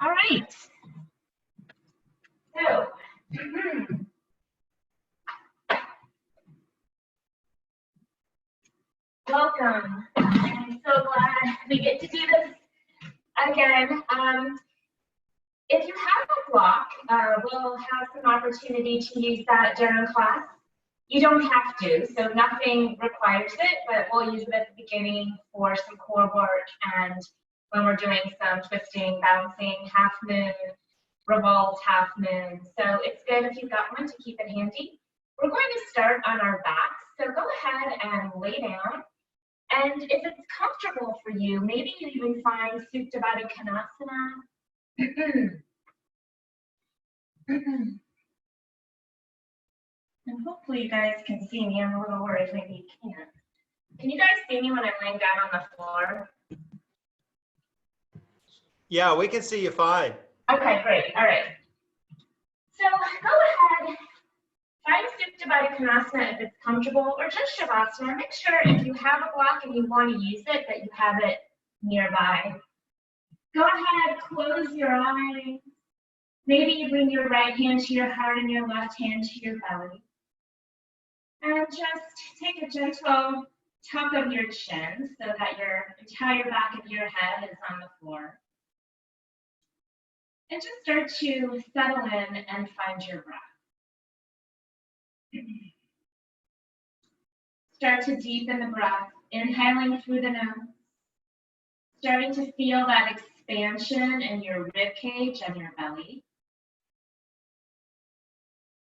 All right. So, welcome. I'm so glad we get to do this again. If you have a block, we'll have some opportunity to use that during class. You don't have to, so nothing requires it, but we'll use it at the beginning for some core work and when we're doing some twisting, bouncing, half moon, revolves, half moon. So it's good if you've got one to keep it handy. We're going to start on our backs, so go ahead and lay down. And if it's comfortable for you, maybe you even find Supta Baddha Konasana. And hopefully you guys can see me. I'm a little worried, maybe you can't. Can you guys see me when I'm laying down on the floor? Yeah, we can see you fine. Okay, great. All right. So go ahead, find Supta Baddha Konasana if it's comfortable, or just Shavasana. Make sure if you have a block and you want to use it, that you have it nearby. Go ahead, close your eyes. Maybe you bring your right hand to your heart and your left hand to your belly. And just take a gentle tug of your chin so that your entire back of your head is on the floor. And just start to settle in and find your breath. Start to deepen the breath, inhaling through the nose. Starting to feel that expansion in your rib cage and your belly.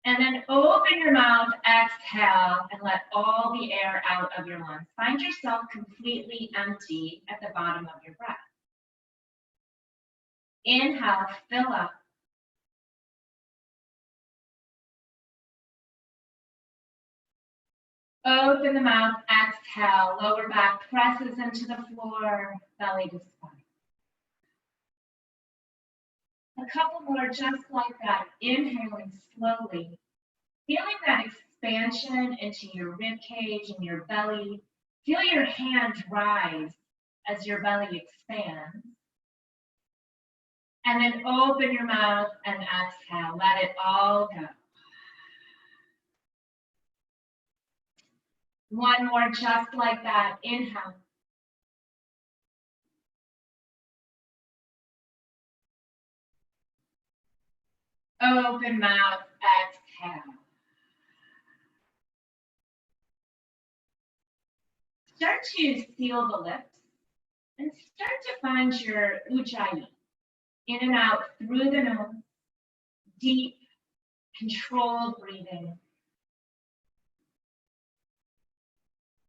And then open your mouth, exhale, and let all the air out of your lungs. Find yourself completely empty at the bottom of your breath. Inhale, fill up. Open the mouth, exhale, lower back presses into the floor, belly to spine. A couple more just like that, inhaling slowly, feeling that expansion into your rib cage and your belly. Feel your hands rise as your belly expands. And then open your mouth and exhale, let it all go. One more just like that, inhale. Open mouth, exhale. Start to seal the lips and start to find your ujjayi. In and out through the nose, deep, controlled breathing.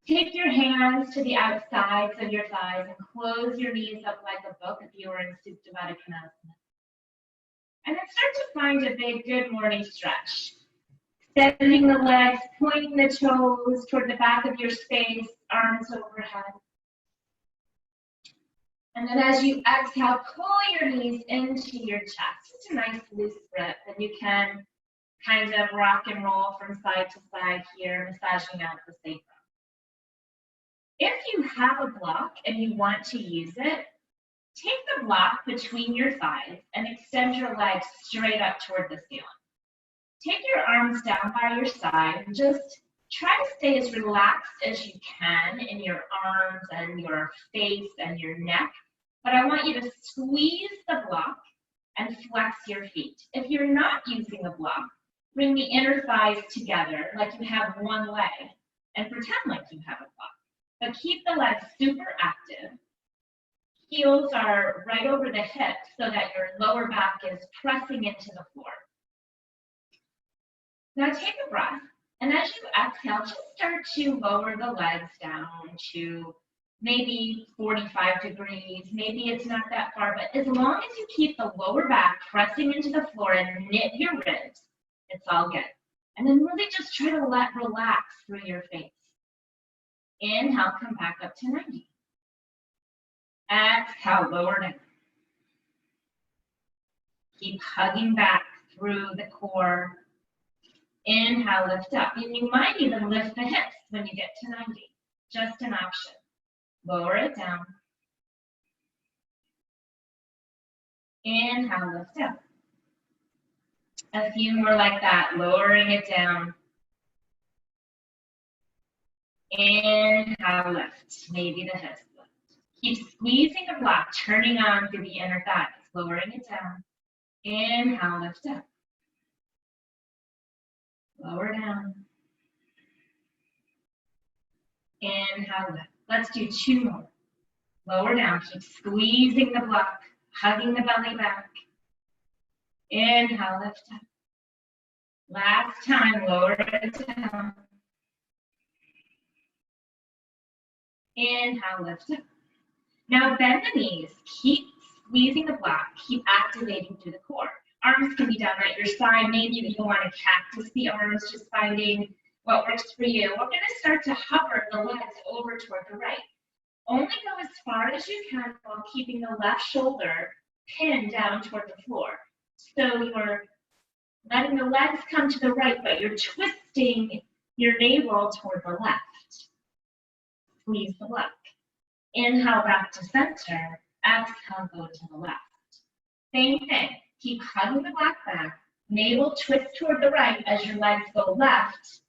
Take your hands to the outsides of your thighs and close your knees up like a book if you were in Supta Baddha Konasana. And then start to find a big good morning stretch. Bending the legs, pointing the toes toward the back of your space, arms overhead. And then as you exhale, pull your knees into your chest. Just a nice loose grip, and you can kind of rock and roll from side to side here, massaging out the sacrum. If you have a block and you want to use it, take the block between your thighs and extend your legs straight up toward the ceiling. Take your arms down by your side and just try to stay as relaxed as you can in your arms and your face and your neck. But I want you to squeeze the block and flex your feet. If you're not using a block, bring the inner thighs together like you have one leg and pretend like you have a block. But keep the legs super active. Heels are right over the hips so that your lower back is pressing into the floor. Now take a breath, and as you exhale, just start to lower the legs down to maybe 45 degrees. Maybe it's not that far, but as long as you keep the lower back pressing into the floor and knit your ribs, it's all good. And then really just try to relax through your face. Inhale, come back up to 90. Exhale, lower down. Keep hugging back through the core. Inhale, lift up. And you might even lift the hips when you get to 90. Just an option. Lower it down. Inhale, lift up. A few more like that, lowering it down. Inhale, lift. Maybe the hips lift. Keep squeezing the block, turning on through the inner thighs, lowering it down. Inhale, lift up. Lower down. Inhale, lift. Let's do 2 more. Lower down, keep squeezing the block, hugging the belly back. Inhale, lift up. Last time, lower it down. Inhale, lift up. Now bend the knees, keep squeezing the block, keep activating through the core. Arms can be done at your side. Maybe you want to cactus the arms, just finding what works for you. We're going to start to hover the legs over toward the right. Only go as far as you can while keeping the left shoulder pinned down toward the floor. So you're letting the legs come to the right, but you're twisting your navel toward the left. Squeeze the block. Inhale back to center. Exhale, go to the left. Same thing. Keep hugging the block back. Navel twist toward the right as your legs go left.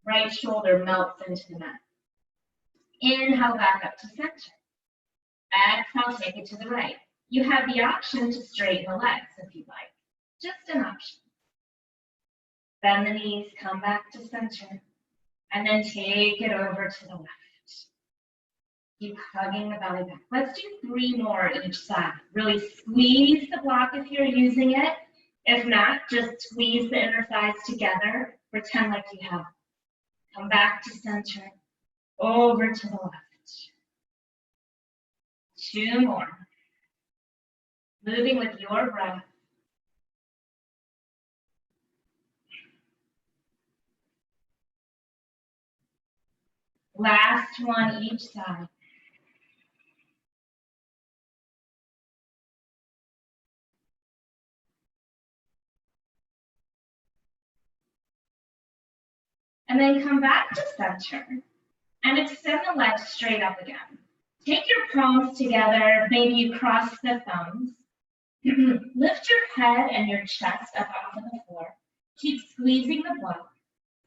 Right shoulder melts into the mat. Inhale back up to center. Exhale, take it to the right. You have the option to straighten the legs if you'd like. Just an option. Bend the knees, come back to center, and then take it over to the left. Keep hugging the belly back. Let's do 3 more each side. Really squeeze the block if you're using it. If not, just squeeze the inner thighs together. Pretend like you have. Come back to center, over to the left. 2 more. Moving with your breath. Last one each side. And then come back to center and extend the legs straight up again. Take your palms together, maybe you cross the thumbs. Lift your head and your chest up off of the floor. Keep squeezing the block.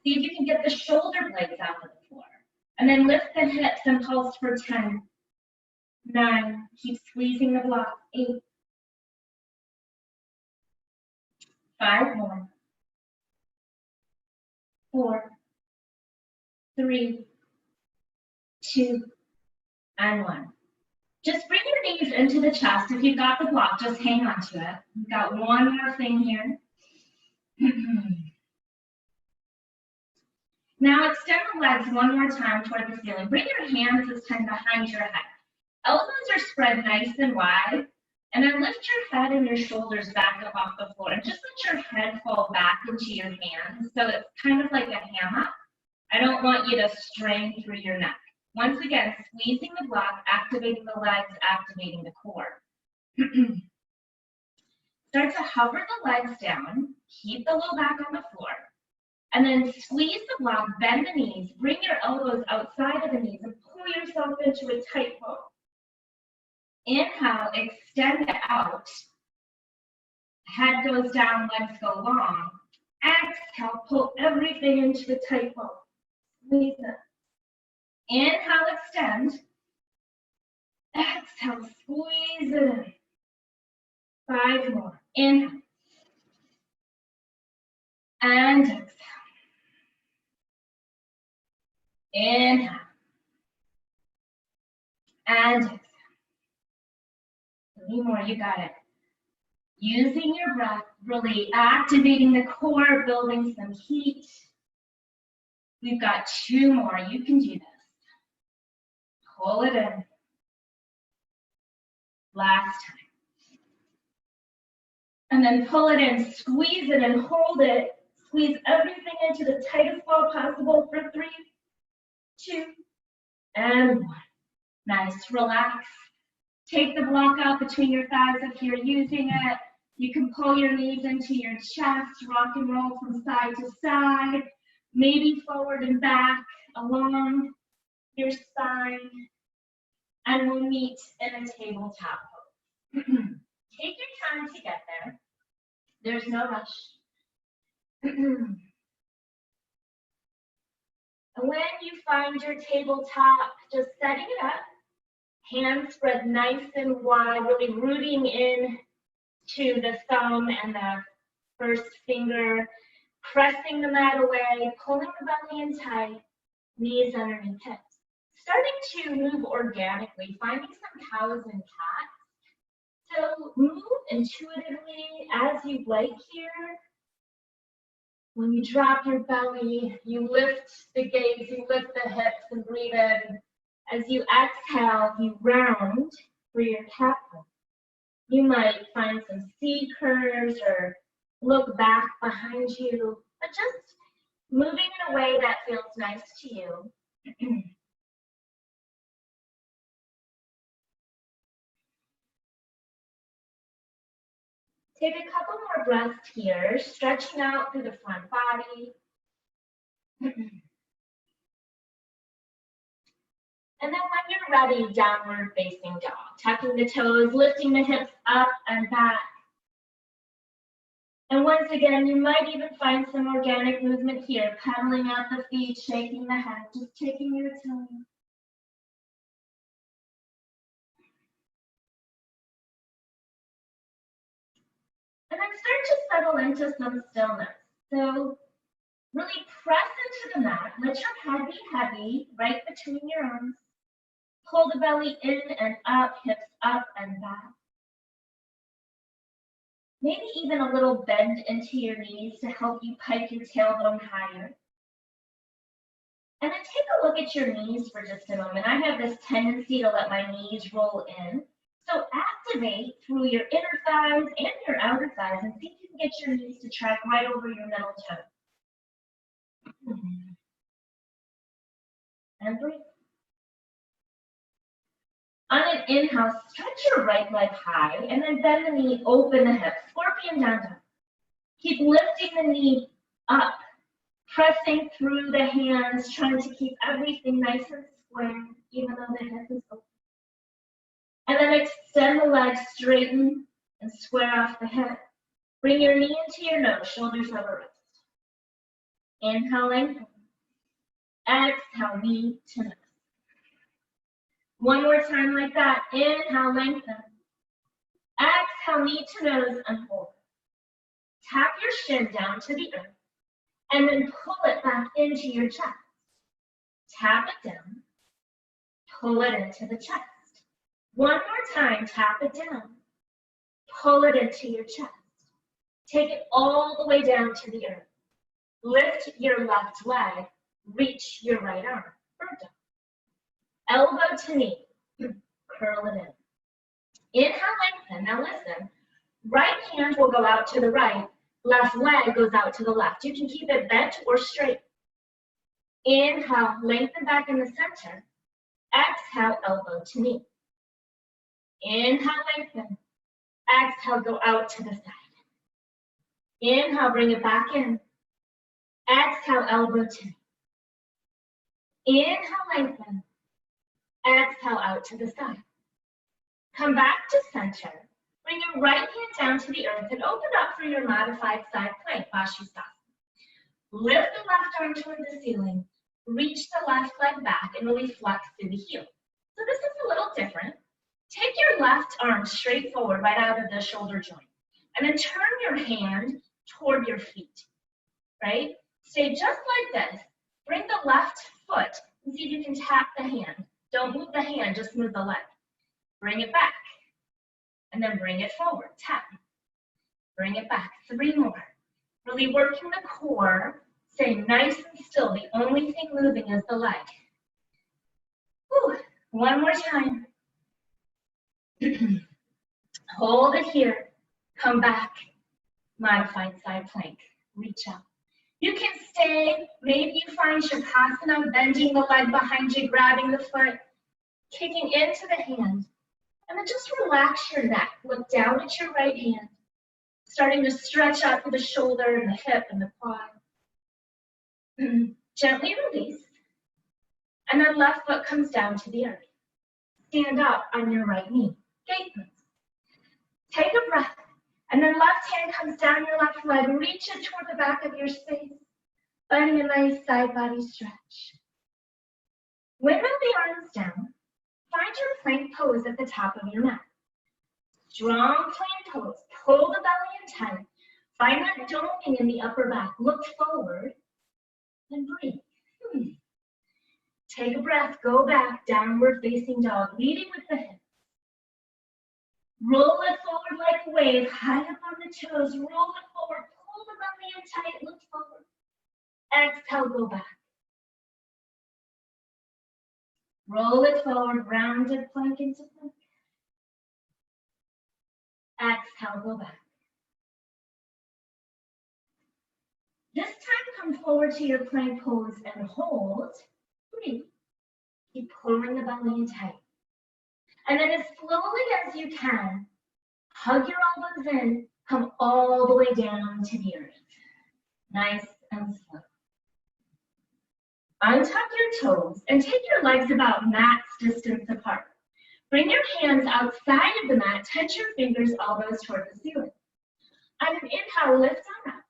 See if you can get the shoulder blades out of the floor. And then lift the hips and pulse for 10, 9, keep squeezing the block, 8, 5 more, 4, 3, 2, and 1. Just bring your knees into the chest. If you've got the block, just hang on to it. We've got one more thing here. Now extend the legs one more time toward the ceiling. Bring your hands this time behind your head. Elbows are spread nice and wide. And then lift your head and your shoulders back up off the floor. And just let your head fall back into your hands. So it's kind of like a hammock. I don't want you to strain through your neck. Once again, squeezing the block, activating the legs, activating the core. Start to hover the legs down. Keep the low back on the floor. And then squeeze the block, bend the knees, bring your elbows outside of the knees and pull yourself into a tight bow. Inhale, extend it out. Head goes down, legs go long. Exhale, pull everything into the tight bow. Squeeze it. Inhale, extend. Exhale, squeeze it in. 5 more. Inhale. And exhale. Inhale. And exhale. 3 more, you got it. Using your breath, really activating the core, building some heat. We've got 2 more, you can do this. Pull it in. Last time. And then pull it in, squeeze it and hold it. Squeeze everything into the tightest ball possible for 3, 2, and 1. Nice, relax. Take the block out between your thighs if you're using it. You can pull your knees into your chest, rock and roll from side to side, maybe forward and back along your spine. And we'll meet in a tabletop pose. Take your time to get there. There's no rush. When you find your tabletop, just setting it up, hands spread nice and wide, really rooting in to the thumb and the first finger, pressing the mat away, pulling the belly in tight, knees underneath hips. Starting to move organically, finding some cows and cats. So move intuitively as you like here. When you drop your belly, you lift the gaze, you lift the hips and breathe in. As you exhale, you round for your cat pose. You might find some C curves or look back behind you, but just moving in a way that feels nice to you. Take a couple more breaths here, stretching out through the front body. And then when you're ready, downward facing dog. Tucking the toes, lifting the hips up and back. And once again, you might even find some organic movement here, pedaling out the feet, shaking the head, just taking your time. And then start to settle into some stillness. So really press into the mat. Let your head be heavy, right between your arms. Pull the belly in and up, hips up and back. Maybe even a little bend into your knees to help you pike your tailbone higher. And then take a look at your knees for just a moment. I have this tendency to let my knees roll in. So activate through your inner thighs and your outer thighs and see if you can get your knees to track right over your middle toe. And breathe. On an inhale, stretch your right leg high and then bend the knee, open the hip, scorpion down dog. Keep lifting the knee up, pressing through the hands, trying to keep everything nice and square, even though the hip is open. And then extend the leg, straighten and square off the hip. Bring your knee into your nose, shoulders over wrist. Inhale, lengthen. Exhale, knee to nose. One more time like that. Inhale, lengthen. Exhale, knee to nose and hold. Tap your shin down to the earth and then pull it back into your chest. Tap it down. Pull it into the chest. One more time, tap it down. Pull it into your chest. Take it all the way down to the earth. Lift your left leg. Reach your right arm. Bird dog. Elbow to knee. Curl it in. Inhale, lengthen. Now listen. Right hand will go out to the right. Left leg goes out to the left. You can keep it bent or straight. Inhale, lengthen back in the center. Exhale, elbow to knee. Inhale, lengthen. Exhale, go out to the side. Inhale, bring it back in. Exhale, elbow to knee. Inhale, lengthen. Exhale, out to the side. Come back to center. Bring your right hand down to the earth and open up for your modified side plank, Vashisthasana. Lift the left arm toward the ceiling. Reach the left leg back and really flex through the heel. So this is a little different. Take your left arm straight forward, right out of the shoulder joint. And then turn your hand toward your feet, right? Stay just like this. Bring the left foot and see if you can tap the hand. Don't move the hand, just move the leg. Bring it back. And then bring it forward, tap. Bring it back, 3 more. Really working the core, stay nice and still. The only thing moving is the leg. Whew. One more time. Hold it here, come back, modified side plank, reach out. You can stay, maybe you find Shavasana, bending the leg behind you, grabbing the foot, kicking into the hand. And then just relax your neck. Look down at your right hand, starting to stretch out through the shoulder and the hip and the quad. Gently release. And then left foot comes down to the earth. Stand up on your right knee. Gate pose. Take a then left hand comes down your left leg. Reach it toward the back of your space, finding a nice side body stretch. Windmill the arms down. Find your plank pose at the top of your mat. Strong plank pose. Pull the belly in tight. Find that doming in the upper back. Look forward and breathe. Take a breath. Go back. Downward facing dog. Leading with the hips. Roll it forward like a wave. High up on the toes. Roll it forward. Pull the belly in tight. Look forward. Exhale. Go back. Roll it forward. Rounded plank into plank. Exhale. Go back. This time, come forward to your plank pose and hold. Breathe. Keep pulling the belly in tight. And then as slowly as you can, hug your elbows in, come all the way down to the earth. Nice and slow. Untuck your toes and take your legs about max distance apart. Bring your hands outside of the mat, touch your fingers, elbows toward the ceiling. On an inhale, lift on up.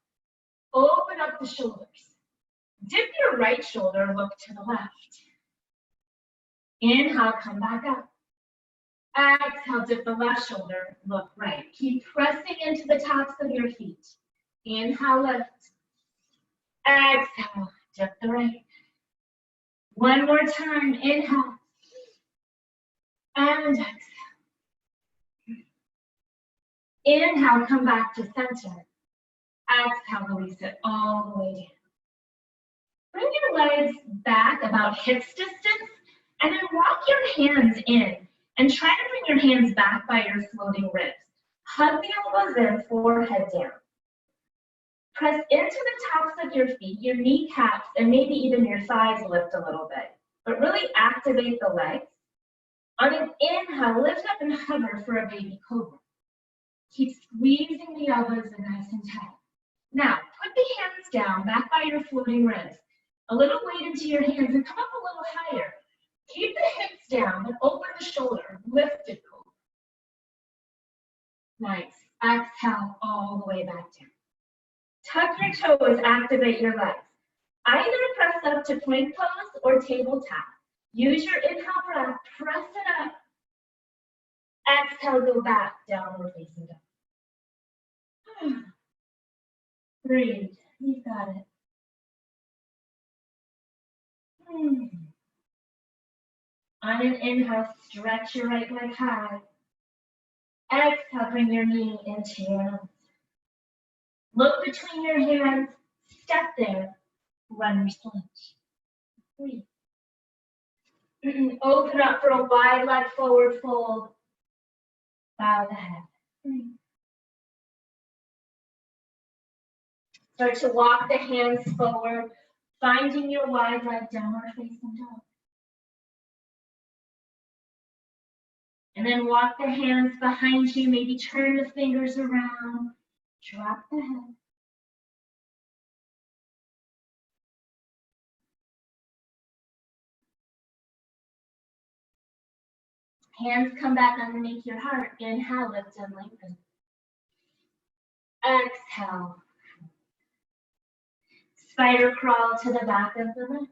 Open up the shoulders. Dip your right shoulder, look to the left. Inhale, come back up. Exhale, dip the left shoulder, look right. Keep pressing into the tops of your feet. Inhale, lift. Exhale, dip the right. One more time, inhale. And exhale. Inhale, come back to center. Exhale, release it all the way down. Bring your legs back about hips distance, and then walk your hands in. And try to bring your hands back by your floating ribs. Hug the elbows in, forehead down. Press into the tops of your feet, your kneecaps, and maybe even your thighs lift a little bit. But really activate the legs. On an inhale, lift up and hover for a baby cobra. Keep squeezing the elbows in nice and tight. Now, put the hands down, back by your floating ribs. A little weight into your hands and come up a little higher. Keep the hips down and open the shoulder. Lift it. Nice. Exhale all the way back down. Tuck your toes, activate your legs. Either press up to plank pose or table tap. Use your inhale breath, press it up. Exhale, go back, downward facing dog. Breathe, you've got it. On an inhale, stretch your right leg high. Exhale, bring your knee into your nose. Look between your hands, step there, run your slinch. Breathe. Open up for a wide leg forward fold. Bow the head. Breathe. Start to walk the hands forward, finding your wide leg downward facing dog. And then walk the hands behind you, maybe turn the fingers around, drop the head. Hands come back underneath your heart. Inhale, lift and lengthen. Exhale. Spider crawl to the back of the mat.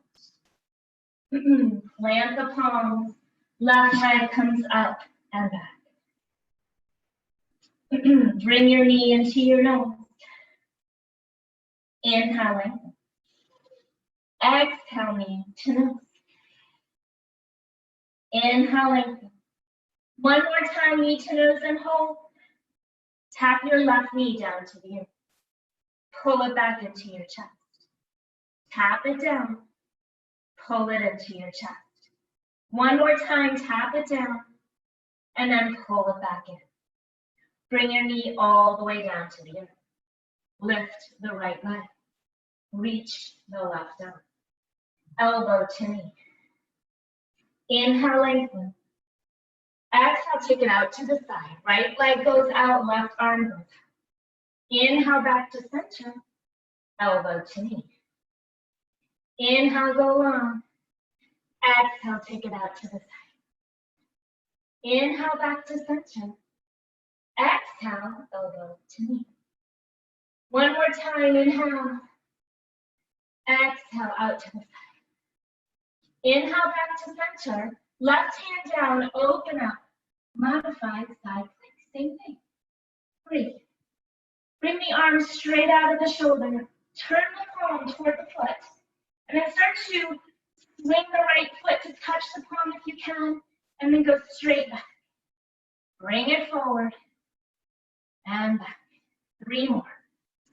Plant the palms. Left leg comes up and back. Bring your knee into your nose. Inhale, lengthen. Exhale, knee to nose. Inhale, lengthen. One more time, knee to nose and hold. Tap your left knee down to the earth. Pull it back into your chest. Tap it down. Pull it into your chest. One more time, tap it down, and then pull it back in. Bring your knee all the way down to the earth. Lift the right leg. Reach the left arm. Elbow to knee. Inhale, lengthen. Exhale, take it out to the side. Right leg goes out, left arm goes out. Inhale, back to center. Elbow to knee. Inhale, go long. Exhale, take it out to the side. Inhale, back to center. Exhale, elbow to knee. One more time, inhale. Exhale, out to the side. Inhale back to center. Left hand down, open up. Modified side plank, same thing. Breathe. Bring the arms straight out of the shoulder. Turn the palm toward the foot. And then start to swing the right foot to touch the palm if you can. And then go straight back. Bring it forward. And back. 3 more.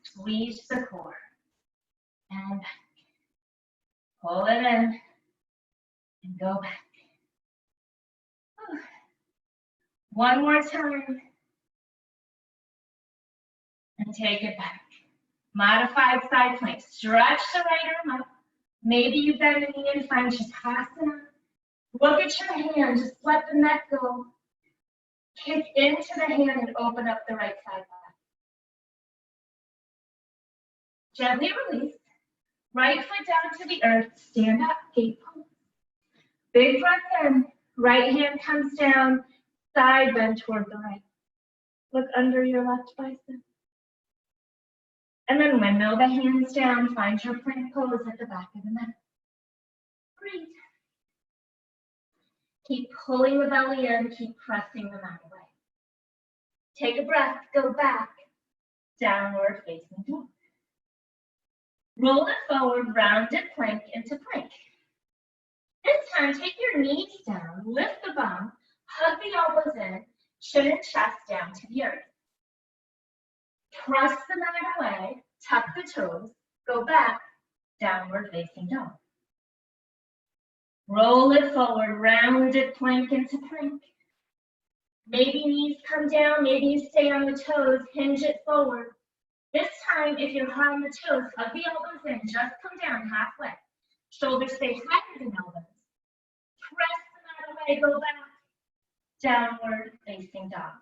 Squeeze the core. And back. Pull it in. And go back. One more time. And take it back. Modified side plank. Stretch the right arm up. Maybe you bend the knee and find Shavasana. Look at your hand. Just let the neck go. Kick into the hand and open up the right side back. Gently release. Right foot down to the earth. Stand up. Gate pose. Big breath in. Right hand comes down. Side bend toward the right. Look under your left bicep. And then windmill the hands down. Find your plank pose at the back of the mat. Breathe. Keep pulling the belly in. Keep pressing the mat away. Take a breath. Go back. Downward facing dog. Roll it forward. Rounded plank into plank. This time, take your knees down. Lift the bum. Hug the elbows in. Chin and chest down to the earth. Press the mat away, tuck the toes, go back, downward facing dog. Roll it forward, rounded plank into plank. Maybe knees come down, maybe you stay on the toes, hinge it forward. This time, if you're high on the toes, hug the elbows in, just come down halfway. Shoulders stay higher than elbows. Press the mat away, go back, downward facing dog.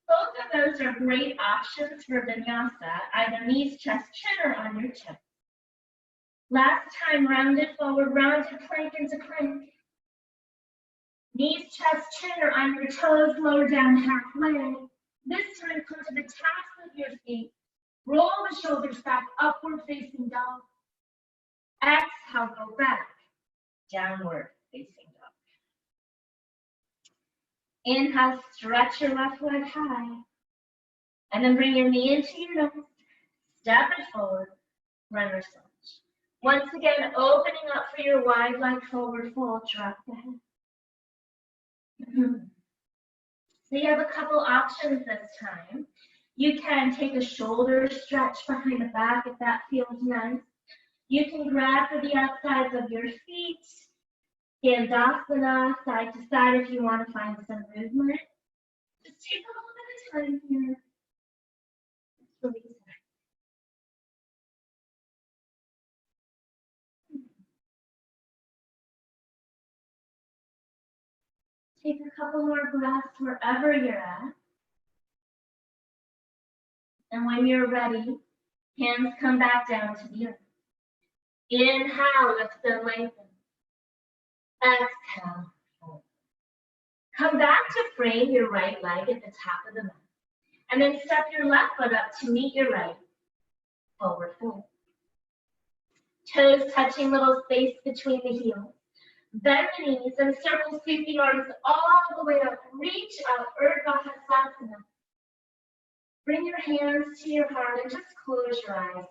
Both of those are great options for vinyasa, either knees, chest, chin, or on your chin. Last time, rounded forward, rounded plank into plank. Knees, chest, chin, or on your toes, lower down halfway. This time, come to the tops of your feet. Roll the shoulders back, upward facing dog. Exhale, go back, downward facing dog. Inhale, stretch your left leg high. And then bring your knee into your nose. Step it forward, runner's lunge. Once again, opening up for your wide leg forward fold, drop the head. So you have a couple options this time. You can take a shoulder stretch behind the back if that feels nice. You can grab for the outsides of your feet. Dandasana, side to side if you want to find some movement. Just take a little bit of time here. Release it. Take a couple more breaths wherever you're at. And when you're ready, hands come back down to the earth. Inhale, lift and lengthen. Exhale, fold. Come back to frame your right leg at the top of the mat. And then step your left foot up to meet your right. Forward fold. Toes touching little space between the heels. Bend the knees and circle, sweep the arms all the way up. Reach out, Urdhva Hastasana. Bring your hands to your heart and just close your eyes.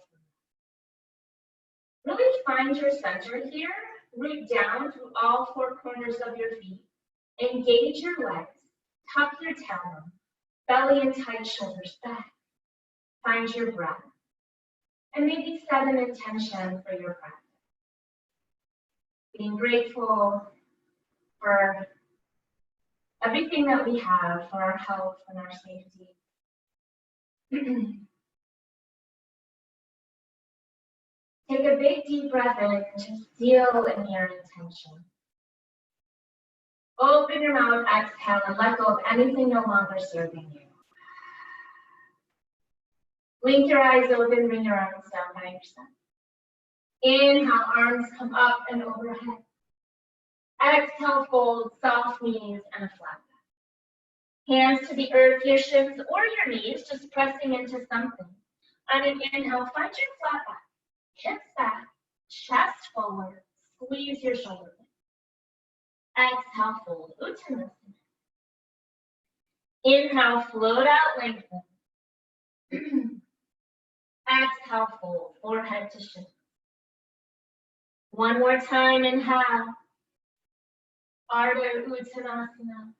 Really find your center here. Root down through all 4 corners of your feet. Engage your legs. Tuck your tailbone. Belly and tight shoulders back. Find your breath. And maybe set an intention for your practice. Being grateful for everything that we have, for our health and our safety. Take a big deep breath in to seal in your intention. Open your mouth, exhale, and let go of anything no longer serving you. Blink your eyes open, bring your arms down by your side. Inhale, arms come up and overhead. Exhale, fold, soft knees, and a flat back. Hands to the earth, your shins or your knees, just pressing into something. On an inhale, find your flat back. Hips back, chest forward, squeeze your shoulder blades. Exhale, fold, Uttanasana. Inhale, float out, lengthen. Exhale, fold, forehead to shin. One more time, inhale. Ardha Uttanasana.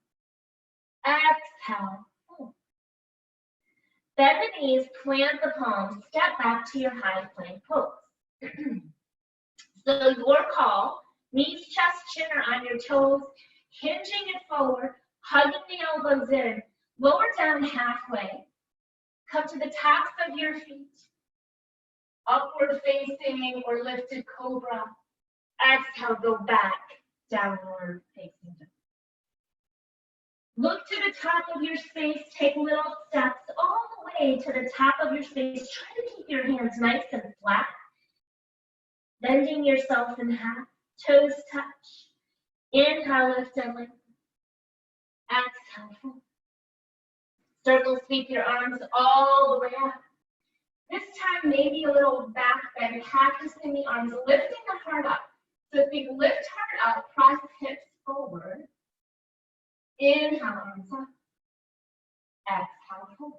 Exhale, fold. Bend the knees, plant the palms, step back to your high plank pose. So your call, knees, chest, chin are on your toes, hinging it forward, hugging the elbows in, lower down halfway. Come to the tops of your feet, upward facing or lifted cobra. Exhale, go back, downward facing dog. Look to the top of your space, take little steps all the way to the top of your space. Try to keep your hands nice and flat. Bending yourself in half, toes touch. Inhale, lift and lengthen. Exhale, fold. Circle sweep your arms all the way up. This time, maybe a little back bend, practicing the arms, lifting the heart up. So if you lift heart up, cross hips forward. Inhale, arms up. Exhale, fold.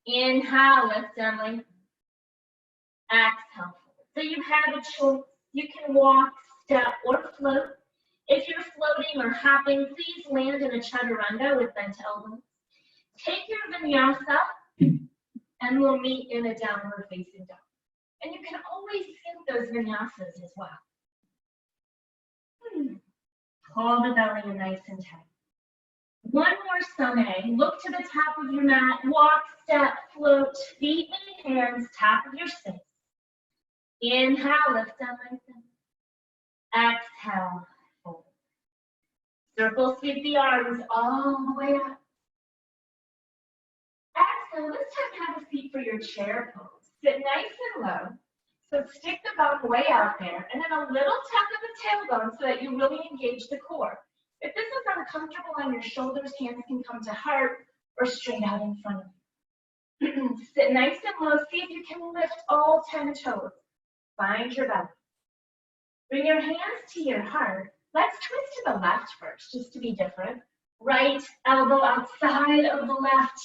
Inhale, lift and lengthen. Exhale, fold. So you have a choice. You can walk, step, or float. If you're floating or hopping, please land in a chaturanga with bent elbows. Take your vinyasa, and we'll meet in a downward facing dog. And you can always skip those vinyasas as well. Hold the belly in nice and tight. One more sane. Look to the top of your mat. Walk, step, float, feet, knee, hands, top of your space. Inhale, lift and lengthen. Exhale, fold. Circle, sweep the arms all the way up. Exhale, this time have a seat for your chair pose. Sit nice and low. So stick the bum way out there, and then a little tuck of the tailbone so that you really engage the core. If this is uncomfortable on your shoulders, hands can come to heart or straight out in front of you. Sit nice and low. See if you can lift all 10 toes. Find your belly. Bring your hands to your heart. Let's twist to the left first, just to be different. Right elbow outside of the left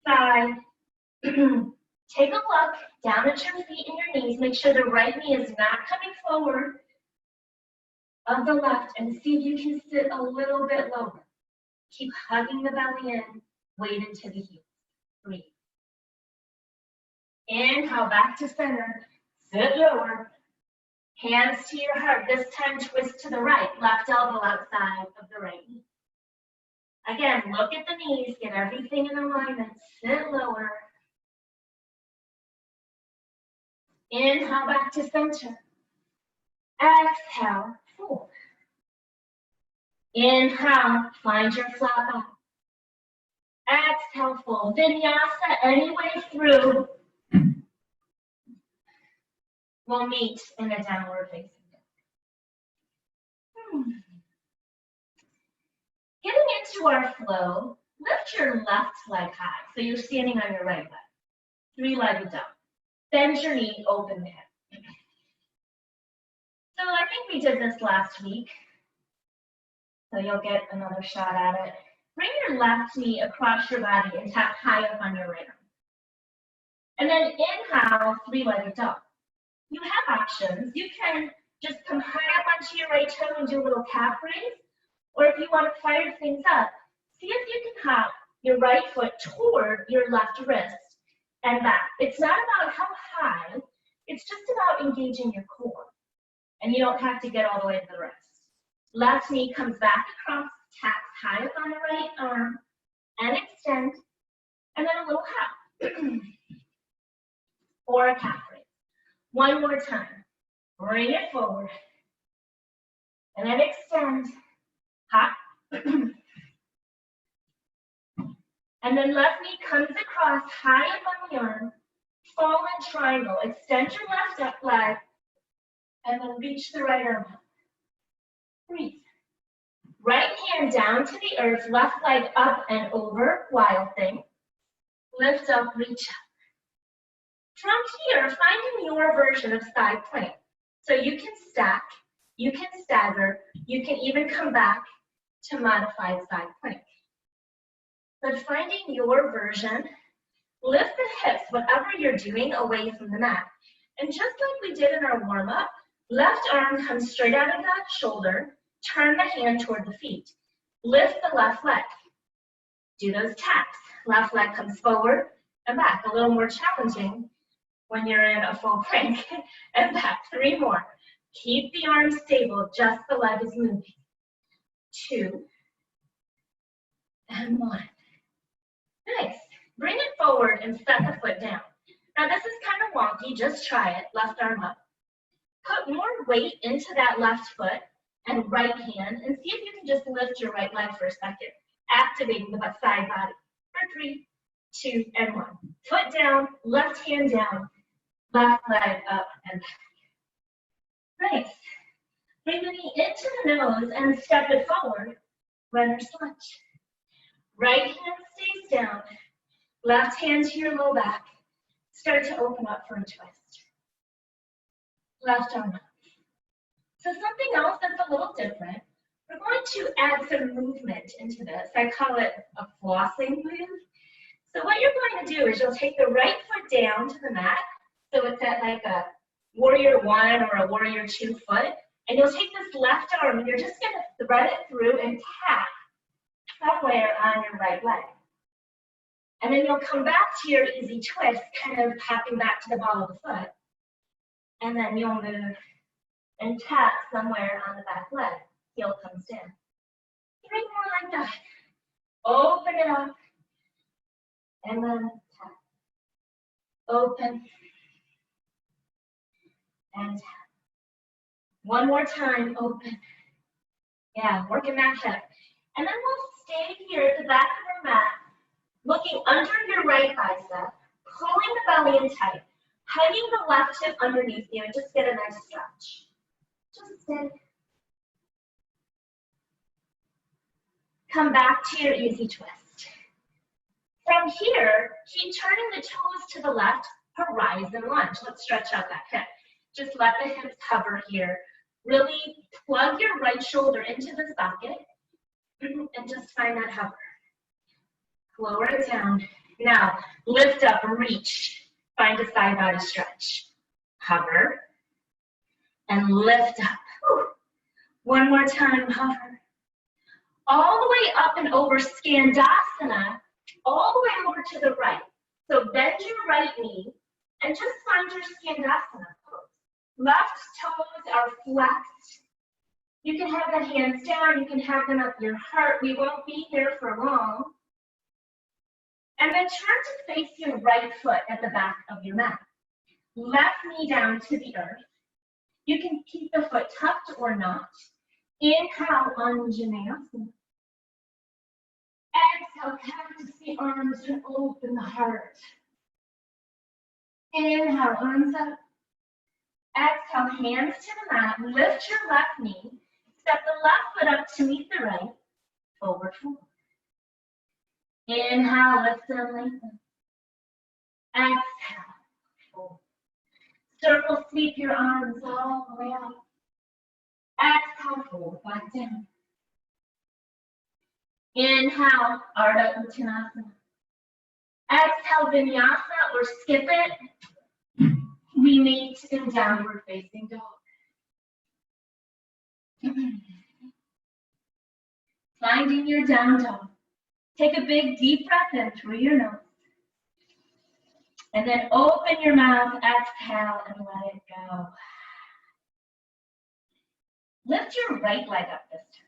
side. Take a look down at your feet and your knees. Make sure the right knee is not coming forward of the left, and see if you can sit a little bit lower. Keep hugging the belly in. Weight into the heels. Breathe. Inhale, back to center. Sit lower. Hands to your heart. This time twist to the right. Left elbow outside of the right knee. Again, look at the knees. Get everything in alignment. Sit lower. Inhale, back to center. Exhale, fold. Inhale, find your flat back. Exhale, fold. Vinyasa any way through. We'll meet in a downward facing dog. Getting into our flow, lift your left leg high. So you're standing on your right leg. Three-legged dog. Bend your knee, open the hip. So I think we did this last week. So you'll get another shot at it. Bring your left knee across your body and tap high up on your right arm. And then inhale, three-legged dog. You have options. You can just come high up onto your right toe and do a little calf raise. Or if you want to fire things up, see if you can hop your right foot toward your left wrist and back. It's not about how high, it's just about engaging your core. And you don't have to get all the way to the wrist. Left knee comes back across, taps high up on the right arm, and extend, and then a little hop. Or a calf raise. One more time. Bring it forward. And then extend. Hop. And then left knee comes across, high up on the arm. Fall in triangle. Extend your left leg. And then reach the right arm up. Breathe. Right hand down to the earth, left leg up and over, wild thing. Lift up, reach up. From here, finding your version of side plank. So you can stack, you can stagger, you can even come back to modified side plank. But finding your version, lift the hips, whatever you're doing, away from the mat. And just like we did in our warm-up, left arm comes straight out of that shoulder, turn the hand toward the feet. Lift the left leg. Do those taps. Left leg comes forward and back. A little more challenging when you're in a full plank. And back. 3 more. Keep the arms stable, just the leg is moving. 2 and 1. Nice. Bring it forward and set the foot down. Now this is kind of wonky, just try it. Left arm up. Put more weight into that left foot and right hand, and see if you can just lift your right leg for a second, activating the side body. For 3, 2, and 1. Foot down, left hand down, left leg up and back. Nice. Bring the knee into the nose and step it forward. Runner's lunge. Right hand stays down, left hand to your low back. Start to open up for a twist. Left arm up. So something else that's a little different, we're going to add some movement into this. I call it a flossing move. So what you're going to do is you'll take the right foot down to the mat, so it's at like a warrior 1 or a warrior 2 foot, and you'll take this left arm and you're just going to thread it through and tap somewhere on your right leg. And then you'll come back to your easy twist, kind of tapping back to the ball of the foot. And then you'll move and tap somewhere on the back leg. Heel comes down. 3 more like that. Open it up. And then tap. Open. And tap. 1 more time, open. Yeah, working that hip. And then we'll stay here at the back of our mat, looking under your right bicep, pulling the belly in tight, hugging the left hip underneath you, and just get a nice stretch. Just stay. Come back to your easy twist. From here, keep turning the toes to the left, horizon lunge. Let's stretch out that hip. Just let the hips hover here. Really plug your right shoulder into the socket and just find that hover. Lower it down. Now, lift up, reach. Find a side body stretch. Hover and lift up. Whew. 1 more time, hover. All the way up and over Skandasana, all the way over to the right. So bend your right knee and just find your Skandasana pose. Left toes are flexed. You can have the hands down, you can have them up your heart. We won't be here for long. And then turn to face your right foot at the back of your mat. Left knee down to the earth. You can keep the foot tucked or not. Inhale, Anjaneyasana. Exhale, cactus the arms and open the heart. Inhale, arms up. Exhale, hands to the mat. Lift your left knee. Step the left foot up to meet the right. Forward fold. Inhale, lift and lengthen. Exhale, fold. Circle sweep your arms all the way up. Exhale, fold back down. Inhale, Ardha Uttanasana. Exhale, Vinyasa or skip it. We meet in downward facing dog. Finding your down dog. Take a big deep breath in through your nose. And then open your mouth, exhale, and let it go. Lift your right leg up this time.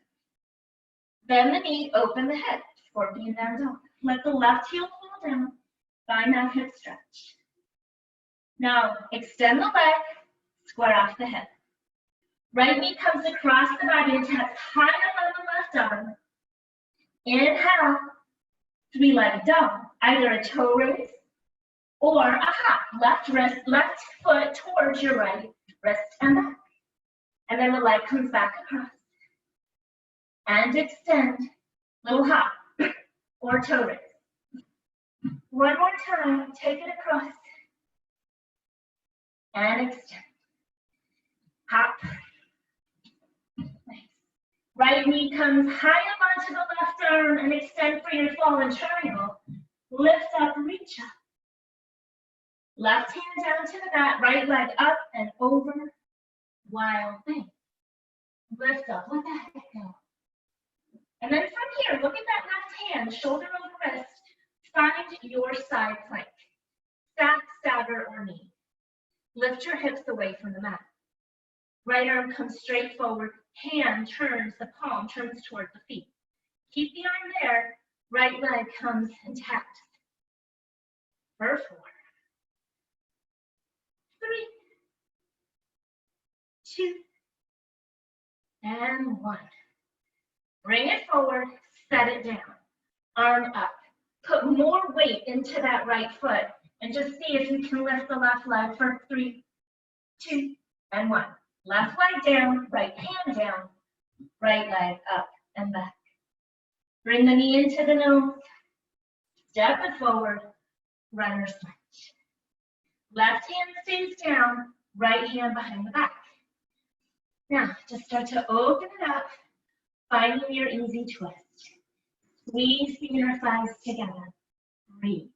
Bend the knee, open the hip, scorpion down dog. Let the left heel fall down. Find that hip stretch. Now, extend the leg, square off the hip. Right knee comes across the body and taps higher on the left arm. Inhale, 3-legged dog. Either a toe raise or a hop. Left foot towards your right wrist and back. And then the leg comes back across. And extend, little hop or toe raise. One more time, take it across. And extend. Hop. Nice. Right knee comes high up onto the left arm and extend for your fallen triangle. Lift up, reach up. Left hand down to the mat, right leg up and over. Wild thing. Lift up, let that head go. And then from here, look at that left hand, shoulder over wrist. Find your side plank. Stack, stagger, or knee. Lift your hips away from the mat. Right arm comes straight forward. Hand turns, the palm turns toward the feet. Keep the arm there. Right leg comes intact. For 4, 3, 2, and 1. Bring it forward, set it down. Arm up. Put more weight into that right foot and just see if you can lift the left leg for 3, 2, and 1. Left leg down, right hand down, right leg up and back. Bring the knee into the nose. Step it forward, runner's lunge. Left hand stays down, right hand behind the back. Now, just start to open it up, finding your easy twist. Squeeze the inner thighs together. Breathe.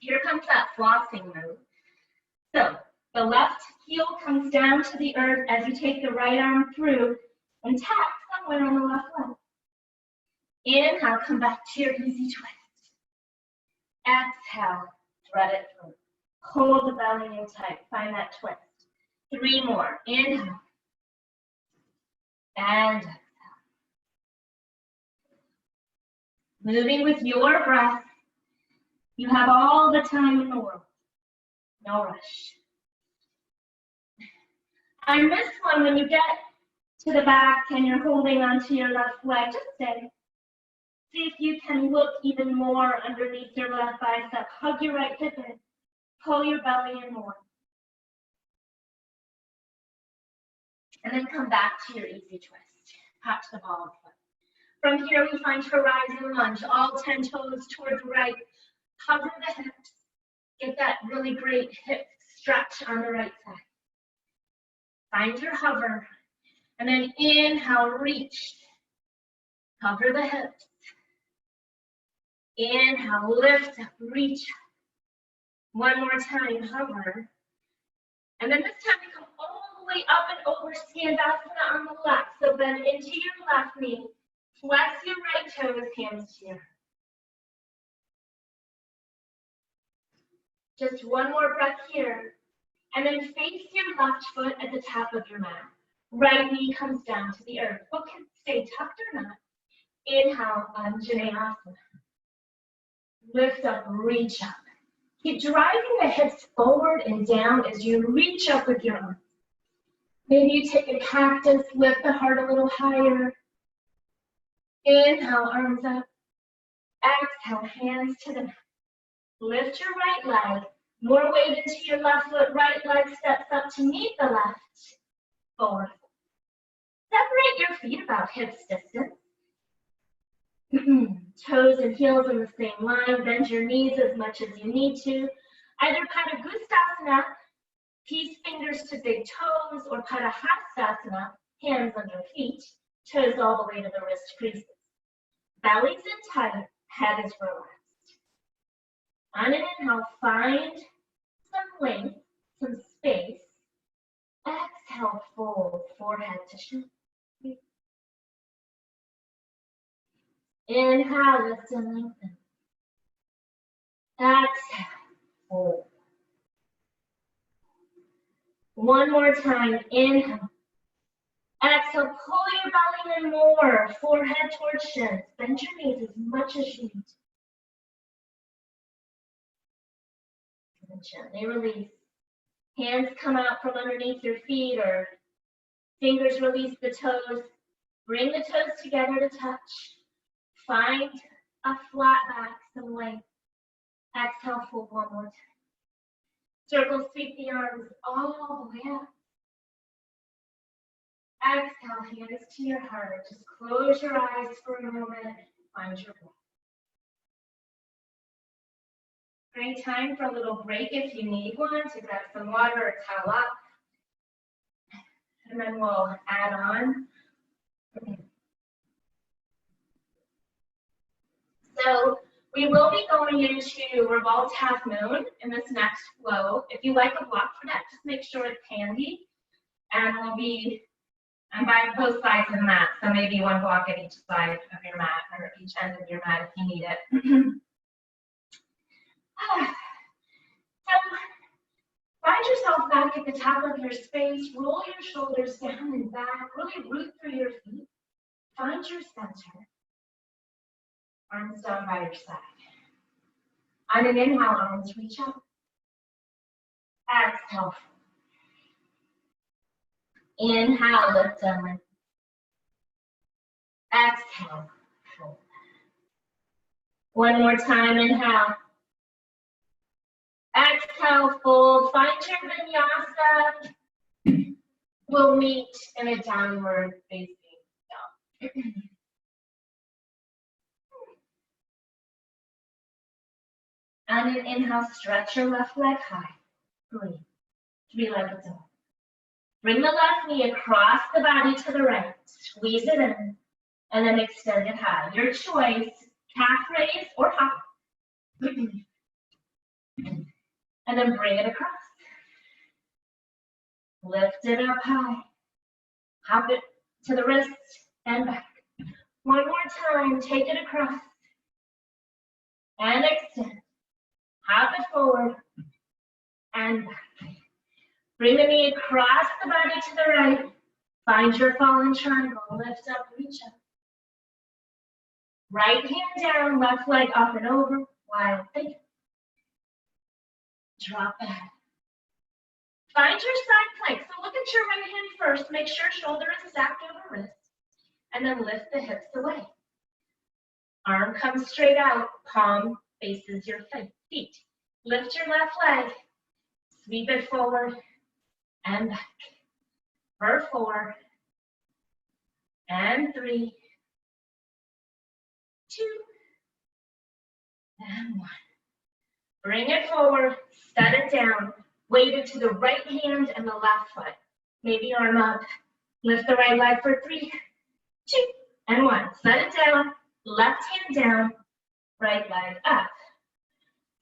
Here comes that flossing move. So, the left heel comes down to the earth as you take the right arm through and tap somewhere on the left leg. Inhale, come back to your easy twist. Exhale, thread it through. Hold the belly in tight, find that twist. 3 more, inhale. And exhale. Moving with your breath. You have all the time in the world. No rush. On this one, when you get to the back and you're holding onto your left leg, just stay. See if you can look even more underneath your left bicep. Hug your right hip in. Pull your belly in more. And then come back to your easy twist. Touch the ball of foot. From here, we find horizon lunge. All 10 toes toward the right. Hover the hips. Get that really great hip stretch on the right side. Find your hover. And then inhale, reach. Cover the hips. Inhale, lift up, reach up. One more time, hover. And then this time we come all the way up and over Skandasana on the left. So bend into your left knee. Flex your right toes, hands to your heart. Just one more breath here. And then face your left foot at the top of your mat. Right knee comes down to the earth. Foot can stay tucked or not. Inhale, Anjaneyasana. Lift up, reach up. Keep driving the hips forward and down as you reach up with your arms. Maybe you take a cactus, lift the heart a little higher. Inhale, arms up. Exhale, hands to the mat. Lift your right leg. More weight into your left foot. Right leg steps up to meet the left. Forward. Separate your feet about hips distance. Toes and heels in the same line. Bend your knees as much as you need to. Either Padangusthasana, peace fingers to big toes, or Padahastasana, hands under feet, toes all the way to the wrist creases. Belly's in tight, head is relaxed. On an inhale, find some length, some space. Exhale, fold, forehead to shoulder. Inhale, lift and lengthen. Exhale, fold. One more time, inhale. Exhale, pull your belly in more, forehead towards shins. Bend your knees as much as you need. And gently release. Hands come out from underneath your feet or fingers release the toes. Bring the toes together to touch. Find a flat back, some length. Exhale, fold one more time. Circle, sweep the arms all the way up. Exhale, hands to your heart. Just close your eyes for a moment. Find your breath. Great time for a little break if you need one, to grab some water or towel up. And then we'll add on. So we will be going into revolved half moon in this next flow. If you like a block for that, just make sure it's handy. And we'll be by both sides of the mat, so maybe one block at each side of your mat or each end of your mat if you need it. So find yourself back at the top of your space, roll your shoulders down and back, really root through your feet. Find your center. Arms down by your side. On an inhale, arms reach up. Exhale. Inhale, lift them. Exhale, fold. One more time, inhale. Exhale, fold. Find your vinyasa. We'll meet in a downward facing dog. On an inhale, stretch your left leg high. Breathe. Three-legged dog. Bring the left knee across the body to the right. Squeeze it in, and then extend it high. Your choice, calf raise or hop. And then bring it across. Lift it up high. Hop it to the wrist and back. One more time, take it across. And extend. Hop it forward and back. Bring the knee across the body to the right. Find your fallen triangle. Lift up, reach up. Right hand down, left leg up and over. Wild thing. Drop back. Find your side plank. So look at your right hand first. Make sure shoulder is stacked over wrist. And then lift the hips away. Arm comes straight out. Palm faces your feet. Lift your left leg. Sweep it forward and back. For 4 and 3, 2 and 1. Bring it forward, set it down, weight it to the right hand and the left foot. Maybe arm up, lift the right leg for 3, 2 and 1. Set it down, left hand down, right leg up.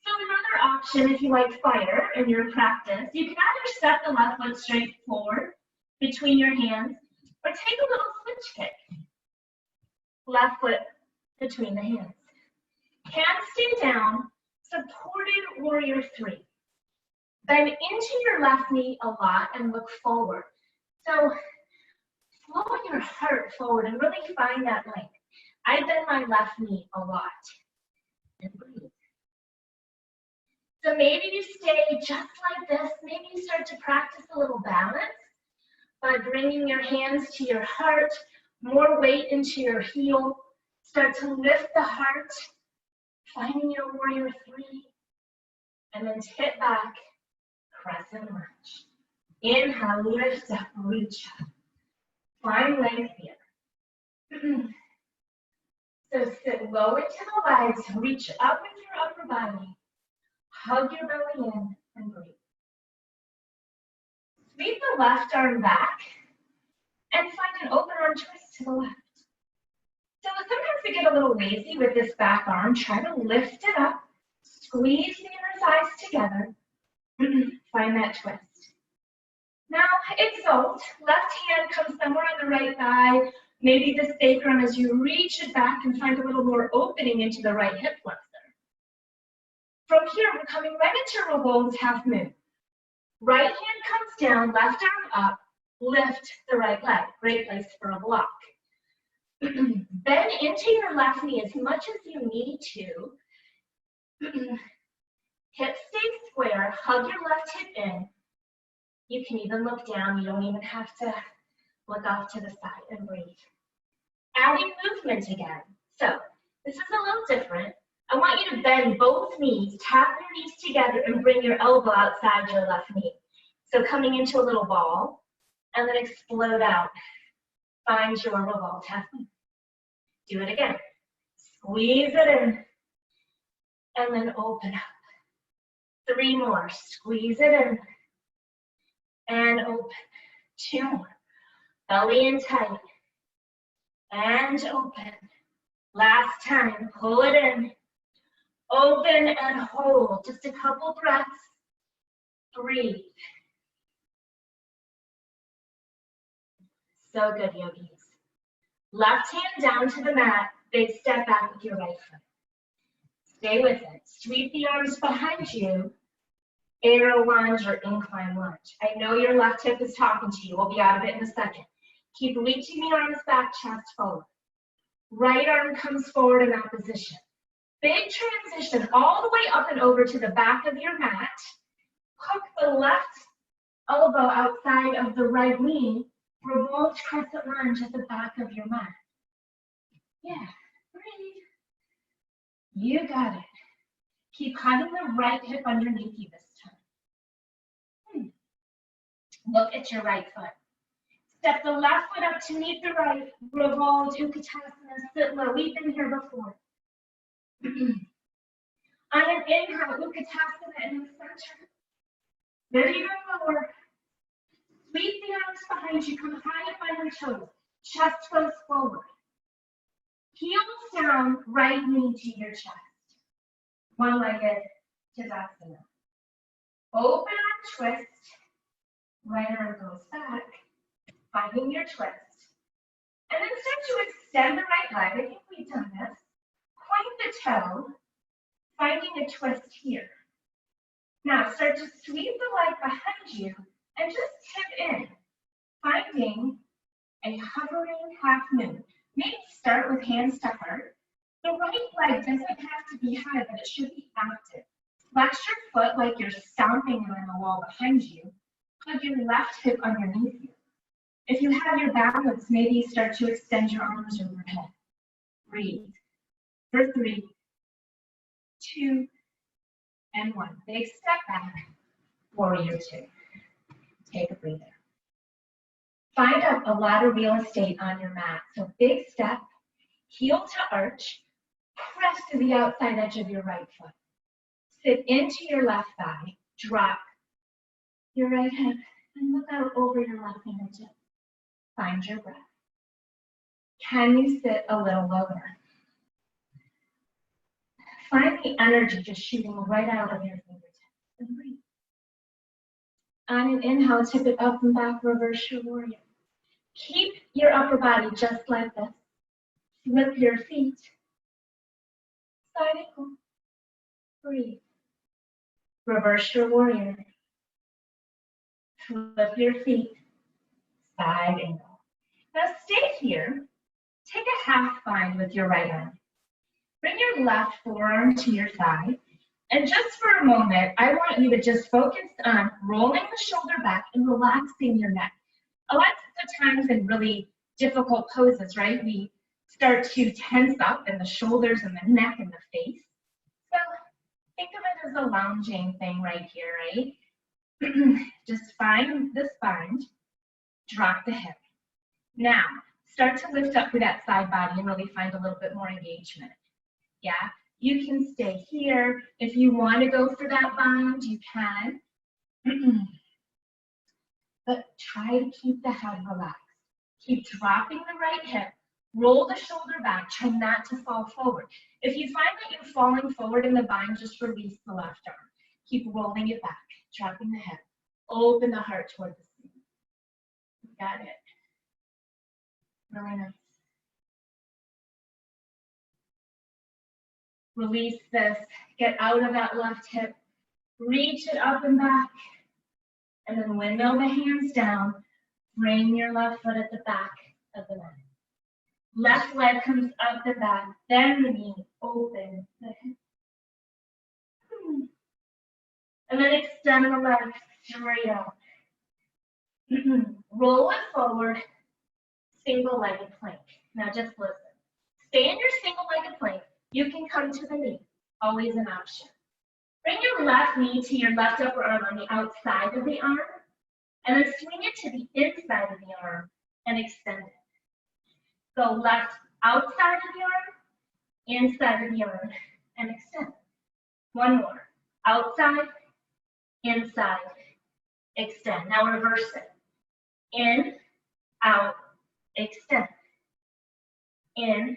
So another option, if you like fire in your practice, you can either step the left foot straight forward between your hands, or take a little switch kick. Left foot between the hands. Hands stay down, supported warrior 3. Bend into your left knee a lot and look forward. So flow your heart forward and really find that length. I bend my left knee a lot. And breathe. So maybe you stay just like this. Maybe you start to practice a little balance by bringing your hands to your heart, more weight into your heel. Start to lift the heart, finding your warrior 3, and then tip back, crescent lunge. Inhale, lift up, reach up. Find length here. So sit low into the legs, reach up with your upper body. Hug your belly in and breathe. Sweep the left arm back and find an open arm twist to the left. So sometimes we get a little lazy with this back arm. Try to lift it up, squeeze the inner thighs together, find that twist. Now exalt, left hand comes somewhere on the right thigh, maybe the sacrum as you reach it back and find a little more opening into the right hip flexor. From here, we're coming right into revolved half moon. Right hand comes down, left arm up, lift the right leg. Great place for a block. Bend into your left knee as much as you need to. Hips stay square, hug your left hip in. You can even look down, you don't even have to look off to the side and breathe. Adding movement again. So this is a little different. I want you to bend both knees, tap your knees together and bring your elbow outside your left knee. So coming into a little ball and then explode out. Find your revolta. Do it again. Squeeze it in. And then open up. 3 more. Squeeze it in. And open. 2 more. Belly in tight. And open. Last time. Pull it in. Open and hold. Just a couple breaths. Breathe. So good, yogis. Left hand down to the mat. Big step back with your right foot. Stay with it. Sweep the arms behind you. Arrow lunge or incline lunge. I know your left hip is talking to you. We'll be out of it in a second. Keep reaching the arms back, chest forward. Right arm comes forward in that position. Big transition all the way up and over to the back of your mat. Hook the left elbow outside of the right knee. Revolve crescent lunge at the back of your mat. Yeah, breathe. You got it. Keep hugging the right hip underneath you this time. Look at your right foot. Step the left foot up to meet the right. Revolve Utkatasana, sit low. We've been here before. On an inhale, Utkatasana in the center. Then even lower. Sweep the arms behind you. Come high up on your toes. Chest goes forward. Heels down, right knee to your chest. One-legged Tadasana. Open arm twist. Right arm goes back. Finding your twist. And then start to extend the right leg. I think we've done this. Point the toe. Finding a twist here. Now start to sweep the leg behind you and just tip in. Finding a hovering half moon. Maybe start with hands to heart. The right leg doesn't have to be high, but it should be active. Flex your foot like you're stomping on the wall behind you. Hug your left hip underneath you. If you have your balance, maybe start to extend your arms overhead. Breathe. For 3, 2, and 1. Big step back. Warrior 2. Take a breather. Find a lot of real estate on your mat. So big step, heel to arch, press to the outside edge of your right foot. Sit into your left thigh, drop your right hip, and look out over your left fingertip. Find your breath. Can you sit a little lower? Find the energy just shooting right out of your fingertips and breathe. On an inhale, tip it up and back, reverse your warrior. Keep your upper body just like this. Flip your feet. Side angle. Breathe. Reverse your warrior. Flip your feet. Side angle. Now stay here. Take a half bind with your right arm. Bring your left forearm to your thigh. And just for a moment, I want you to just focus on rolling the shoulder back and relaxing your neck. A lot of times in really difficult poses, right, we start to tense up in the shoulders and the neck and the face. So think of it as a lounging thing right here, right? Just find the spine, drop the hip. Now, start to lift up through that side body and really find a little bit more engagement. Yeah, you can stay here. If you want to go for that bind, you can. But try to keep the head relaxed. Keep dropping the right hip. Roll the shoulder back. Try not to fall forward. If you find that you're falling forward in the bind, just release the left arm. Keep rolling it back. Dropping the hip. Open the heart toward the ceiling. Got it. Really nice. Release this. Get out of that left hip. Reach it up and back. And then windmill the hands down. Bring your left foot at the back of the mat. Left leg comes up the back. Bend the knee. Open the hip. And then extend the leg straight out. Roll it forward. Single-legged plank. Now just listen. Stay in your single-legged plank. You can come to the knee. Always an option. Bring your left knee to your left upper arm on the outside of the arm, and then swing it to the inside of the arm and extend it. Go left outside of the arm, inside of the arm, and extend. One more. Outside, inside, extend. Now reverse it. In, out, extend. In,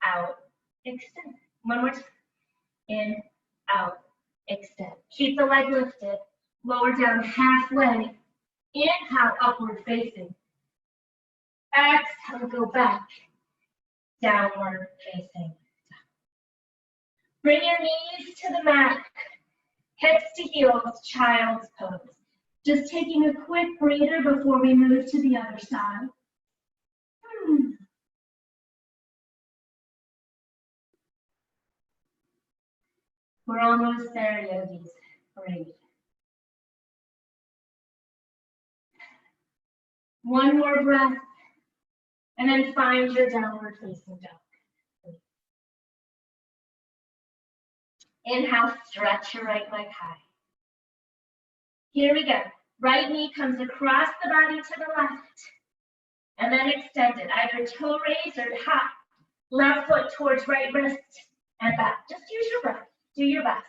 out, extend. One more time. In, out, extend. Keep the leg lifted. Lower down halfway. Inhale, upward facing. Exhale, go back. Downward facing. Bring your knees to the mat. Hips to heels, child's pose. Just taking a quick breather before we move to the other side. We're almost there, yogis. Great. One more breath, and then find your downward facing dog. Inhale, stretch your right leg high. Here we go. Right knee comes across the body to the left, and then extend it. Either toe raise or hop. Left foot towards right wrist and back. Just use your breath. Do your best.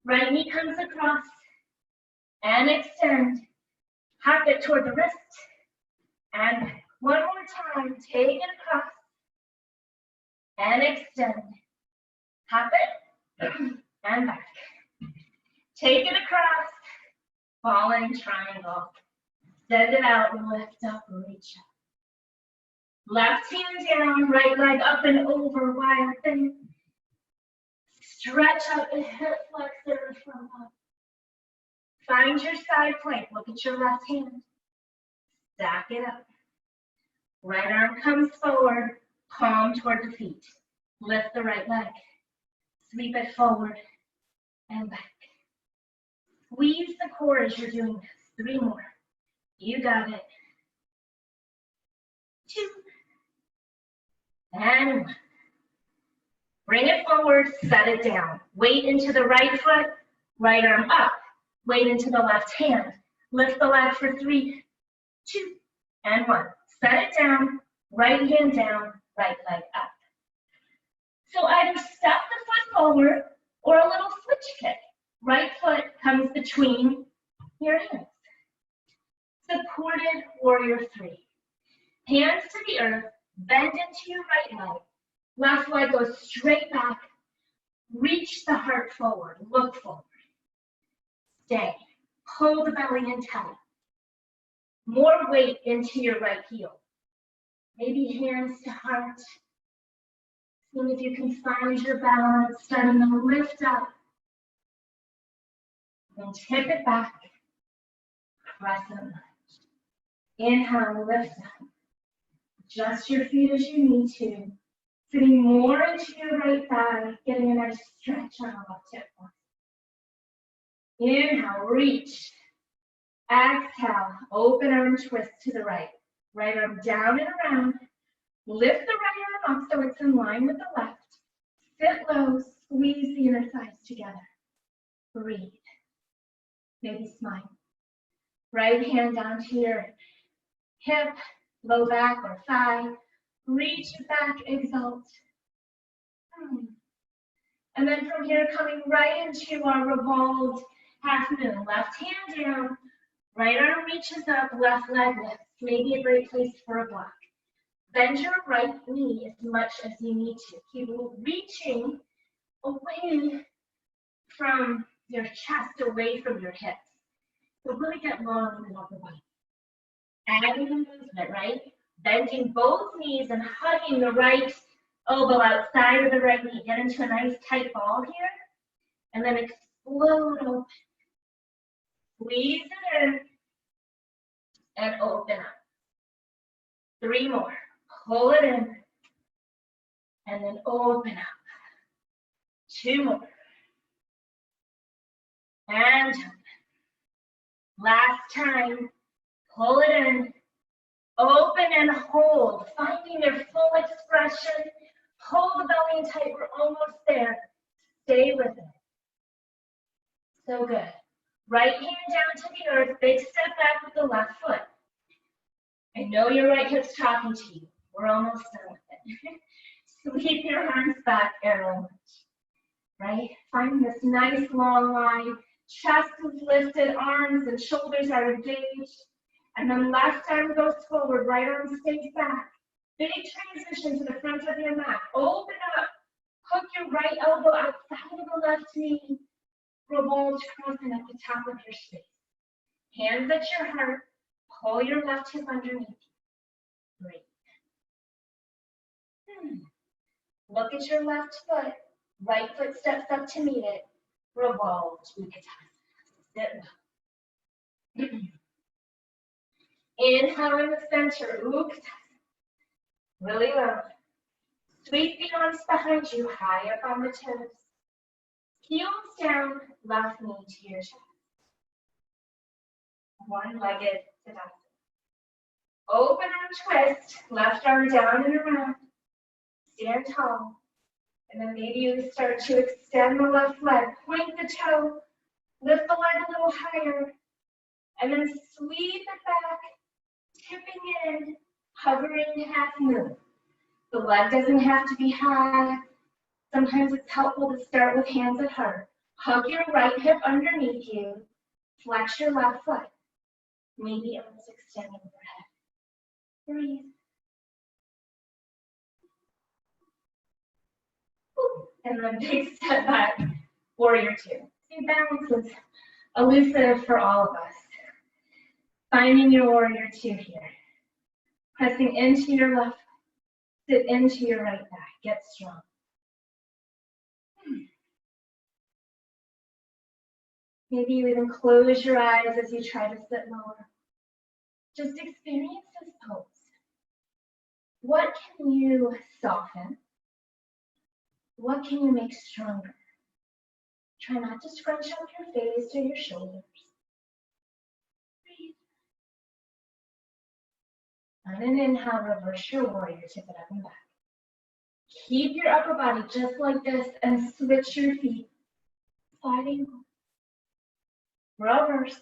Right knee comes across and extend. Hop it toward the wrist and back. One more time. Take it across and extend. Hop it and back. Take it across. Falling triangle. Send it out and lift up, reach up. Left hand down, right leg up and over, wide thing. Stretch out the hip flexor from up. Find your side plank. Look at your left hand. Stack it up. Right arm comes forward, palm toward the feet. Lift the right leg. Sweep it forward and back. Squeeze the core as you're doing this. 3 more. You got it. 2. And 1. Bring it forward, set it down. Weight into the right foot, right arm up. Weight into the left hand. Lift the leg for 3, 2, and 1. Set it down, right hand down, right leg up. So either step the foot forward or a little switch kick. Right foot comes between your hands. Supported warrior 3. Hands to the earth, bend into your right leg. Left leg goes straight back. Reach the heart forward, look forward. Stay. Pull the belly in tight. More weight into your right heel. Maybe hands to heart. See if you can find your balance, starting to lift up. Then tip it back. Crescent lunge. Inhale, lift up. Adjust your feet as you need to. Sitting more into your right thigh, getting a nice stretch on the left hip. Inhale, reach. Exhale, open arm twist to the right. Right arm down and around. Lift the right arm up so it's in line with the left. Sit low, squeeze the inner thighs together. Breathe. Maybe smile. Right hand down to your hip, low back or thigh. Reach back, exalt. And then from here, coming right into our revolved half moon. Left hand down, right arm reaches up, left leg lifts. Maybe a great place for a block. Bend your right knee as much as you need to. Keep reaching away from your chest, away from your hips. So really get long in the upper body. Adding the movement, right? Bending both knees and hugging the right elbow outside of the right knee. Get into a nice tight ball here. And then explode open. Squeeze it in. And open up. 3 more. Pull it in. And then open up. 2 more. And last time. Pull it in. Open and hold, finding your full expression. Hold the belly in tight, we're almost there. Stay with it. So good. Right hand down to the earth, big step back with the left foot. I know your right hip's talking to you. We're almost done with it. Sweep your arms back, arrow lunge. Right? Find this nice long line. Chest is lifted, arms and shoulders are engaged. And then left arm goes forward, right arm stays back. Big transition to the front of your mat. Open up. Hook your right elbow outside of the left knee. Revolve crossing at the top of your space. Hands at your heart. Pull your left hip underneath you. Breathe. Look at your left foot. Right foot steps up to meet it. Revolve. Sit low. Inhale in the center. Utkatasana. Really low. Sweep the arms behind you, high up on the toes. Heels down, left knee to your chest. One-legged Tadasana. Open arm twist, left arm down and around. Stand tall. And then maybe you start to extend the left leg. Point the toe. Lift the leg a little higher. And then sweep it back, tipping in, hovering half moon. The leg doesn't have to be high. Sometimes it's helpful to start with hands at heart. Hug your right hip underneath you. Flex your left foot. Maybe arms extending overhead. Breathe. And then big step back, warrior two. See, balance is elusive for all of us. Finding your warrior two here. Pressing into your left, sit into your right back. Get strong. Maybe you even close your eyes as you try to sit lower. Just experience this pose. What can you soften? What can you make stronger? Try not to scrunch up your face or your shoulders. Breathe. On an inhale, reverse your warrior, tip it up and back. Keep your upper body just like this and switch your feet. Side angle. Reverse.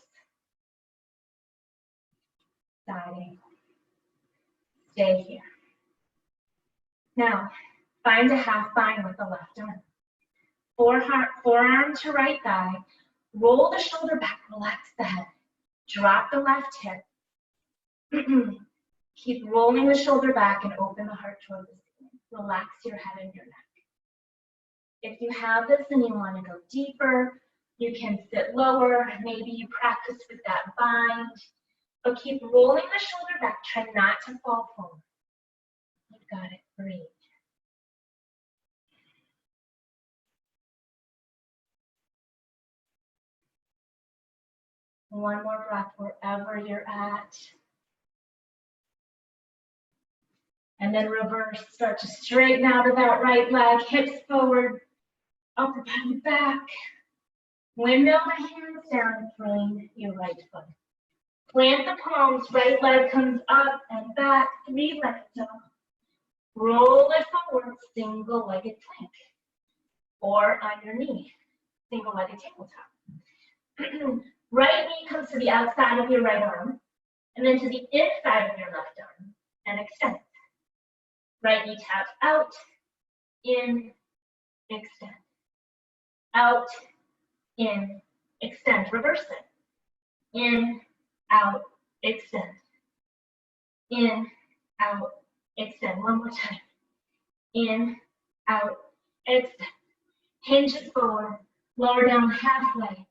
Side angle. Stay here. Now, find a half bind with the left arm. Forearm to right thigh. Roll the shoulder back, relax the head. Drop the left hip. Keep rolling the shoulder back and open the heart toward the ceiling. Relax your head and your neck. If you have this and you want to go deeper, you can sit lower. Maybe you practice with that bind. But keep rolling the shoulder back. Try not to fall forward. You've got it. Breathe. One more breath wherever you're at. And then reverse. Start to straighten out of that right leg. Hips forward. Upper body back. Windmill the hands down and frame your right foot. Plant the palms. Right leg comes up and back. 3-legged dog. Roll it forward. Single-legged plank. Or on your knee. Single-legged tabletop. Right knee comes to the outside of your right arm, and then to the inside of your left arm, and extend. Right knee taps out, in, extend. Out, in, extend. Reverse it. In, out, extend. In, out, extend. One more time. In, out, extend. Hinges forward, lower down halfway.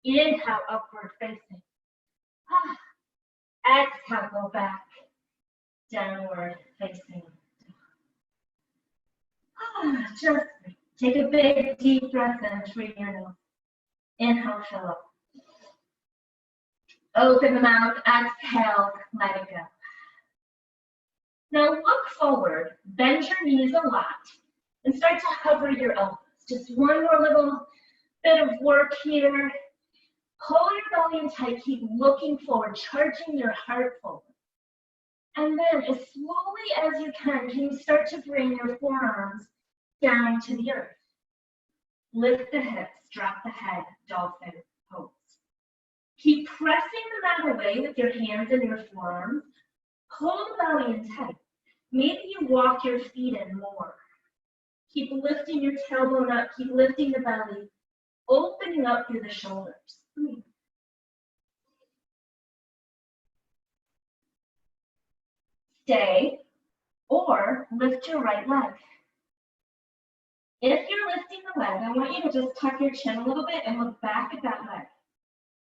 Inhale, upward facing. Exhale, go back. Downward facing. Just take a big, deep breath in through your nose. Inhale, fill up. Open the mouth, exhale, let it go. Now look forward, bend your knees a lot, and start to hover your elbows. Just one more little bit of work here. Pull your belly in tight, keep looking forward, charging your heart forward. And then as slowly as you can you start to bring your forearms down to the earth. Lift the hips, drop the head, dolphin pose. Keep pressing the mat away with your hands and your forearms. Pull the belly in tight. Maybe you walk your feet in more. Keep lifting your tailbone up, keep lifting the belly, opening up through the shoulders. Stay, or lift your right leg. If you're lifting the leg, I want you to just tuck your chin a little bit and look back at that leg.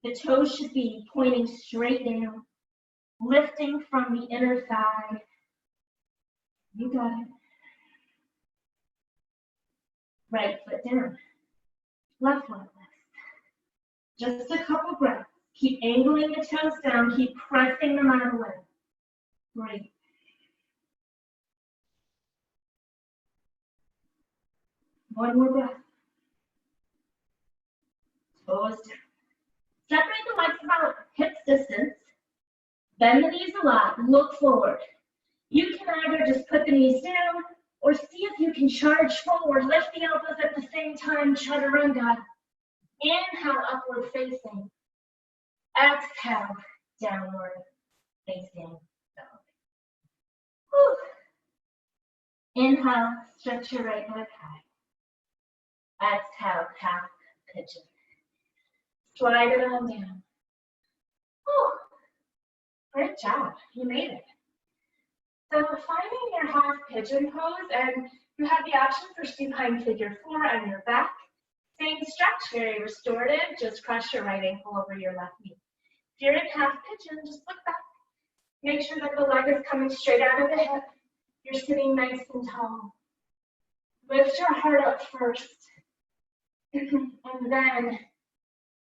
The toes should be pointing straight down, lifting from the inner thigh. You got it. Right foot down, left leg lifts. Just a couple breaths. Keep angling the toes down, keep pressing them out of the way. Breathe. One more breath. Toes down. Separate the legs about hips distance. Bend the knees a lot. Look forward. You can either just put the knees down or see if you can charge forward. Lift the elbows at the same time. Chaturanga. Inhale, upward facing. Exhale, downward facing dog. Whew. Inhale, stretch your right leg high. Exhale, half pigeon. Slide it on down. Whew. Great job, you made it. So finding your half pigeon pose, and you have the option for supine figure 4 on your back. Same stretch, very restorative, just cross your right ankle over your left knee. If you're in half pigeon, just look back. Make sure that the leg is coming straight out of the hip. You're sitting nice and tall. Lift your heart up first. And then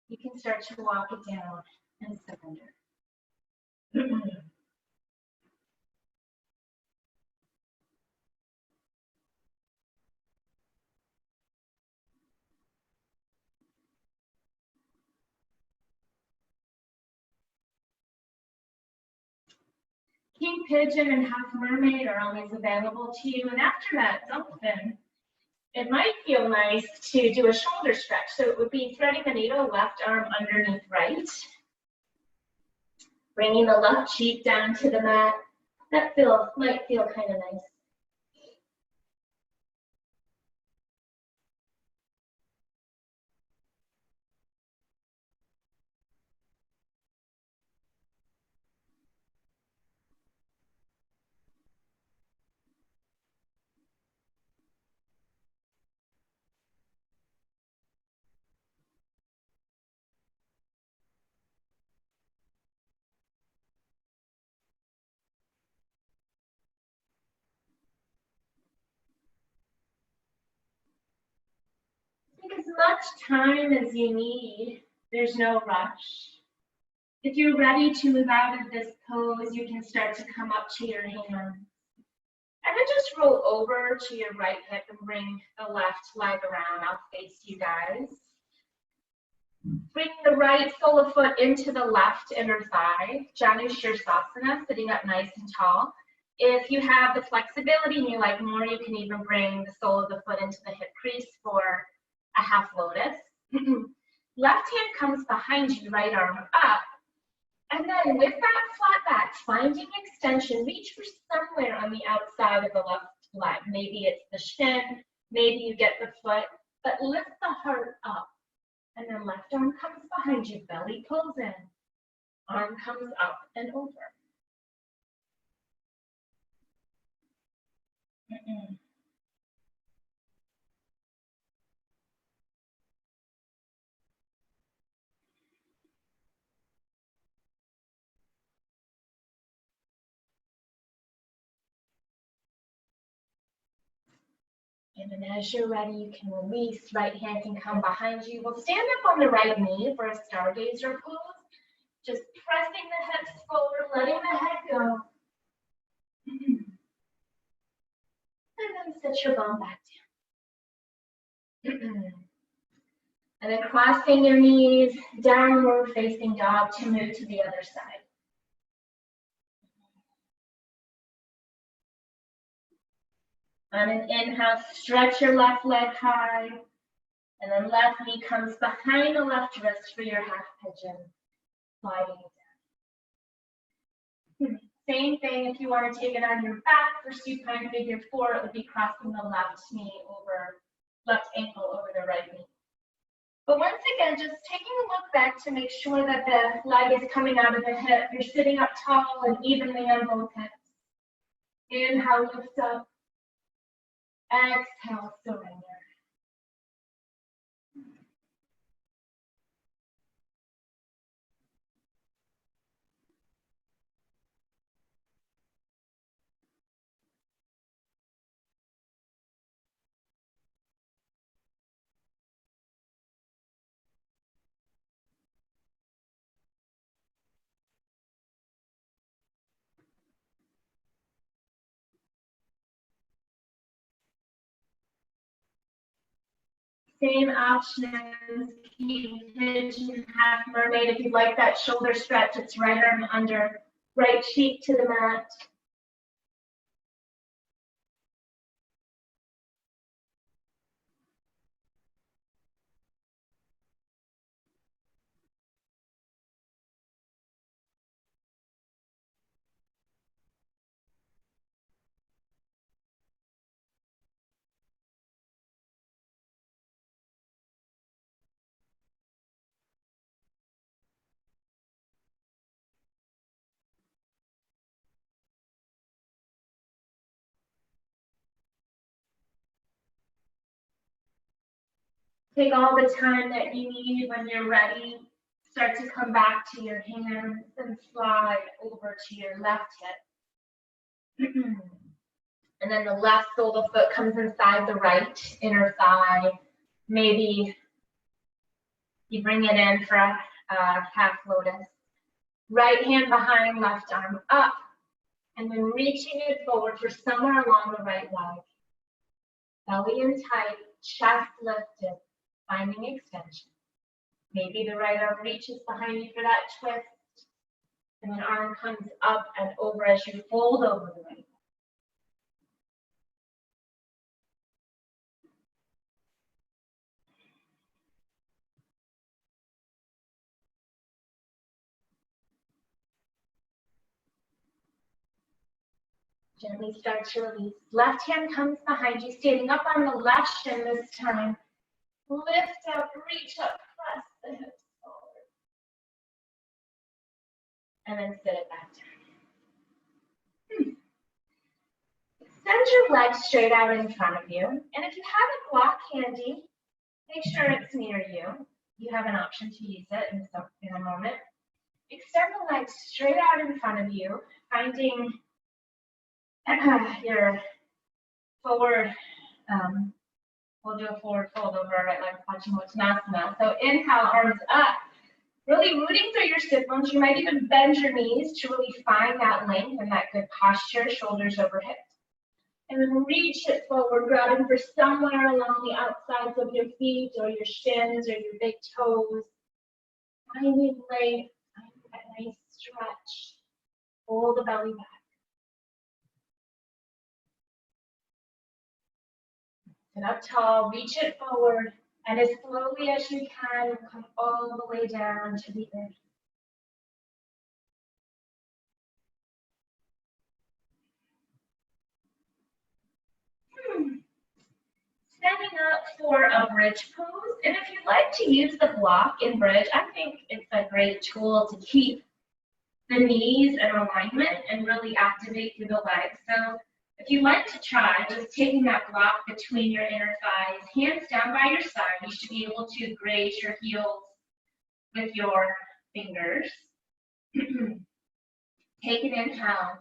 you can start to walk it down and surrender. King pigeon and half mermaid are always available to you. And after that dolphin, it might feel nice to do a shoulder stretch. So it would be threading the needle, left arm underneath right. Bringing the left cheek down to the mat. That might feel kind of nice. Take as much time as you need. There's no rush. If you're ready to move out of this pose, you can start to come up to your hands. And then just roll over to your right hip and bring the left leg around. I'll face you guys. Bring the right sole of foot into the left inner thigh. Janu Sirsasana, sitting up nice and tall. If you have the flexibility and you like more, you can even bring the sole of the foot into the hip crease for a half lotus. Left hand comes behind you, right arm up. And then with that flat back, finding extension, reach for somewhere on the outside of the left leg. Maybe it's the shin, maybe you get the foot, but lift the heart up. And then left arm comes behind you, belly pulls in, arm comes up and over. And then as you're ready, you can release, right hand can come behind you. We'll stand up on the right knee for a stargazer pose. Just pressing the hips forward, letting the head go. And then sit your bum back down. And then crossing your knees, downward facing dog to move to the other side. On an inhale, stretch your left leg high. And then left knee comes behind the left wrist for your half pigeon. Sliding it down. Same thing if you want to take it on your back for supine figure 4, it would be crossing the left knee over, left ankle over the right knee. But once again, just taking a look back to make sure that the leg is coming out of the hip. You're sitting up tall and evenly on both hips. Inhale, lift up. Exhale, surrender. Same options, pigeon, half mermaid. If you'd like that shoulder stretch, it's right arm under, right cheek to the mat. Take all the time that you need. When you're ready, start to come back to your hands and slide over to your left hip. And then the left sole of the foot comes inside the right inner thigh. Maybe you bring it in for a half lotus. Right hand behind, left arm up. And then reaching it forward for somewhere along the right leg. Belly in tight, chest lifted. Finding extension. Maybe the right arm reaches behind you for that twist, and then arm comes up and over as you fold over the right. Gently start to release. Left hand comes behind you, standing up on the left shin this time. Lift up, reach up, press the hips forward. And then sit it back down. Extend your legs straight out in front of you. And if you have a block handy, make sure it's near you. You have an option to use it in a moment. Extend the legs straight out in front of you, finding your forward, we'll do a forward fold over our right leg, Paschimottanasana. So inhale, arms up, really rooting through your sit bones. You might even bend your knees to really find that length and that good posture, shoulders over hips. And then reach it forward, grabbing for somewhere along the outsides of your feet or your shins or your big toes. Finding length, finding that nice stretch. Pull the belly back. Sit up tall, reach it forward, and as slowly as you can, come all the way down to the earth. Standing up for a bridge pose, and if you'd like to use the block in bridge, I think it's a great tool to keep the knees in alignment and really activate through the legs. So if you'd like to try, just taking that block between your inner thighs, hands down by your side, you should be able to graze your heels with your fingers. Take an inhale,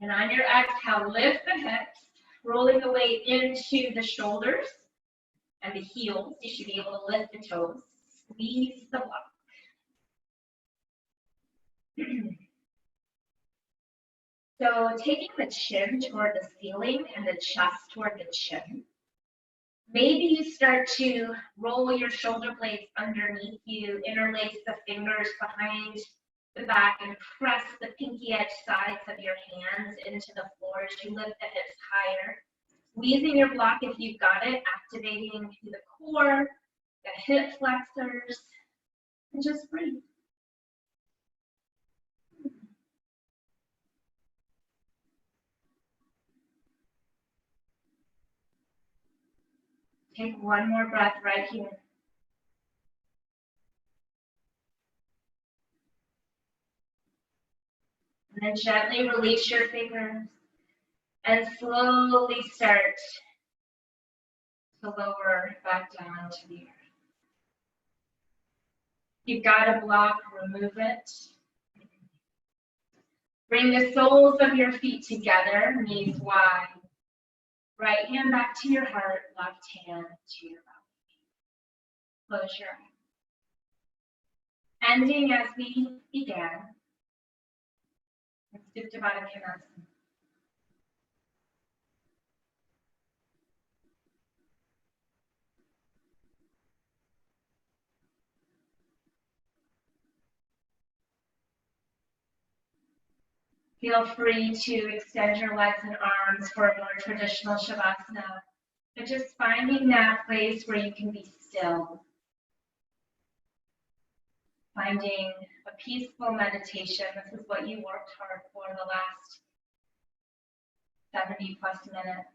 and on your exhale, lift the hips, rolling the weight into the shoulders and the heels. You should be able to lift the toes, squeeze the block. So taking the chin toward the ceiling and the chest toward the chin. Maybe you start to roll your shoulder blades underneath you, interlace the fingers behind the back, and press the pinky edge sides of your hands into the floor as you lift the hips higher. Squeezing your block if you've got it, activating through the core, the hip flexors, and just breathe. Take one more breath right here. And then gently release your fingers and slowly start to lower back down to the earth. You've got a block, remove it. Bring the soles of your feet together, knees wide. Right hand back to your heart, left hand to your belly. Close your eyes. Ending as we began. Supta Baddha Konasana. Feel free to extend your legs and arms for a more traditional Shavasana, but just finding that place where you can be still. Finding a peaceful meditation. This is what you worked hard for the last 70 plus minutes.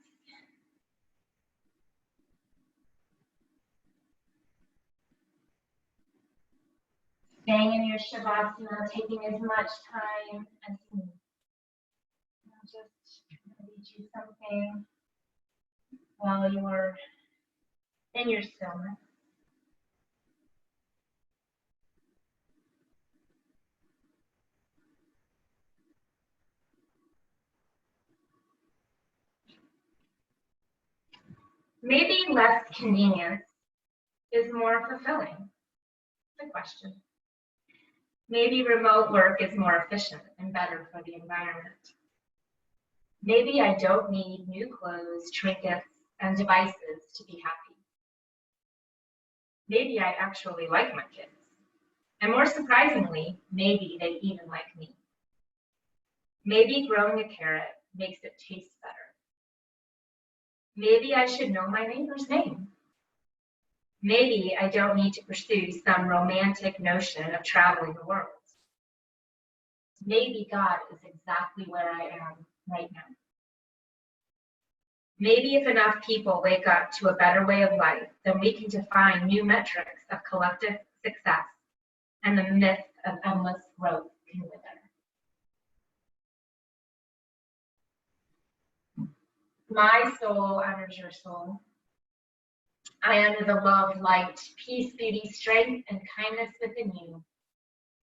Staying in your Shavasana, taking as much time as you need. Just read you something while you're in your stillness. Maybe less convenience is more fulfilling. Good question. Maybe remote work is more efficient and better for the environment. Maybe I don't need new clothes, trinkets, and devices to be happy. Maybe I actually like my kids. And more surprisingly, maybe they even like me. Maybe growing a carrot makes it taste better. Maybe I should know my neighbor's name. Maybe I don't need to pursue some romantic notion of traveling the world. Maybe God is exactly where I am right now. Maybe if enough people wake up to a better way of life, then we can define new metrics of collective success, and the myth of endless growth can wither. My soul honors your soul. I honor the love, light, peace, beauty, strength, and kindness within you,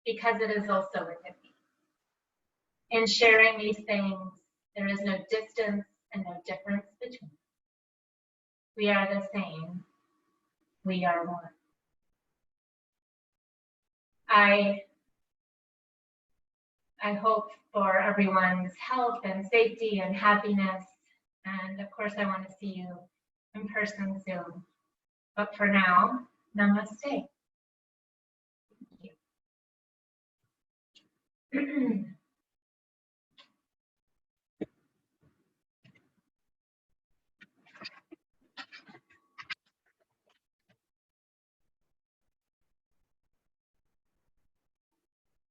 because it is also within me. In sharing these things, there is no distance and no difference between us. We are the same. We are one. I hope for everyone's health and safety and happiness. And of course, I want to see you in person soon. But for now, namaste. Thank you.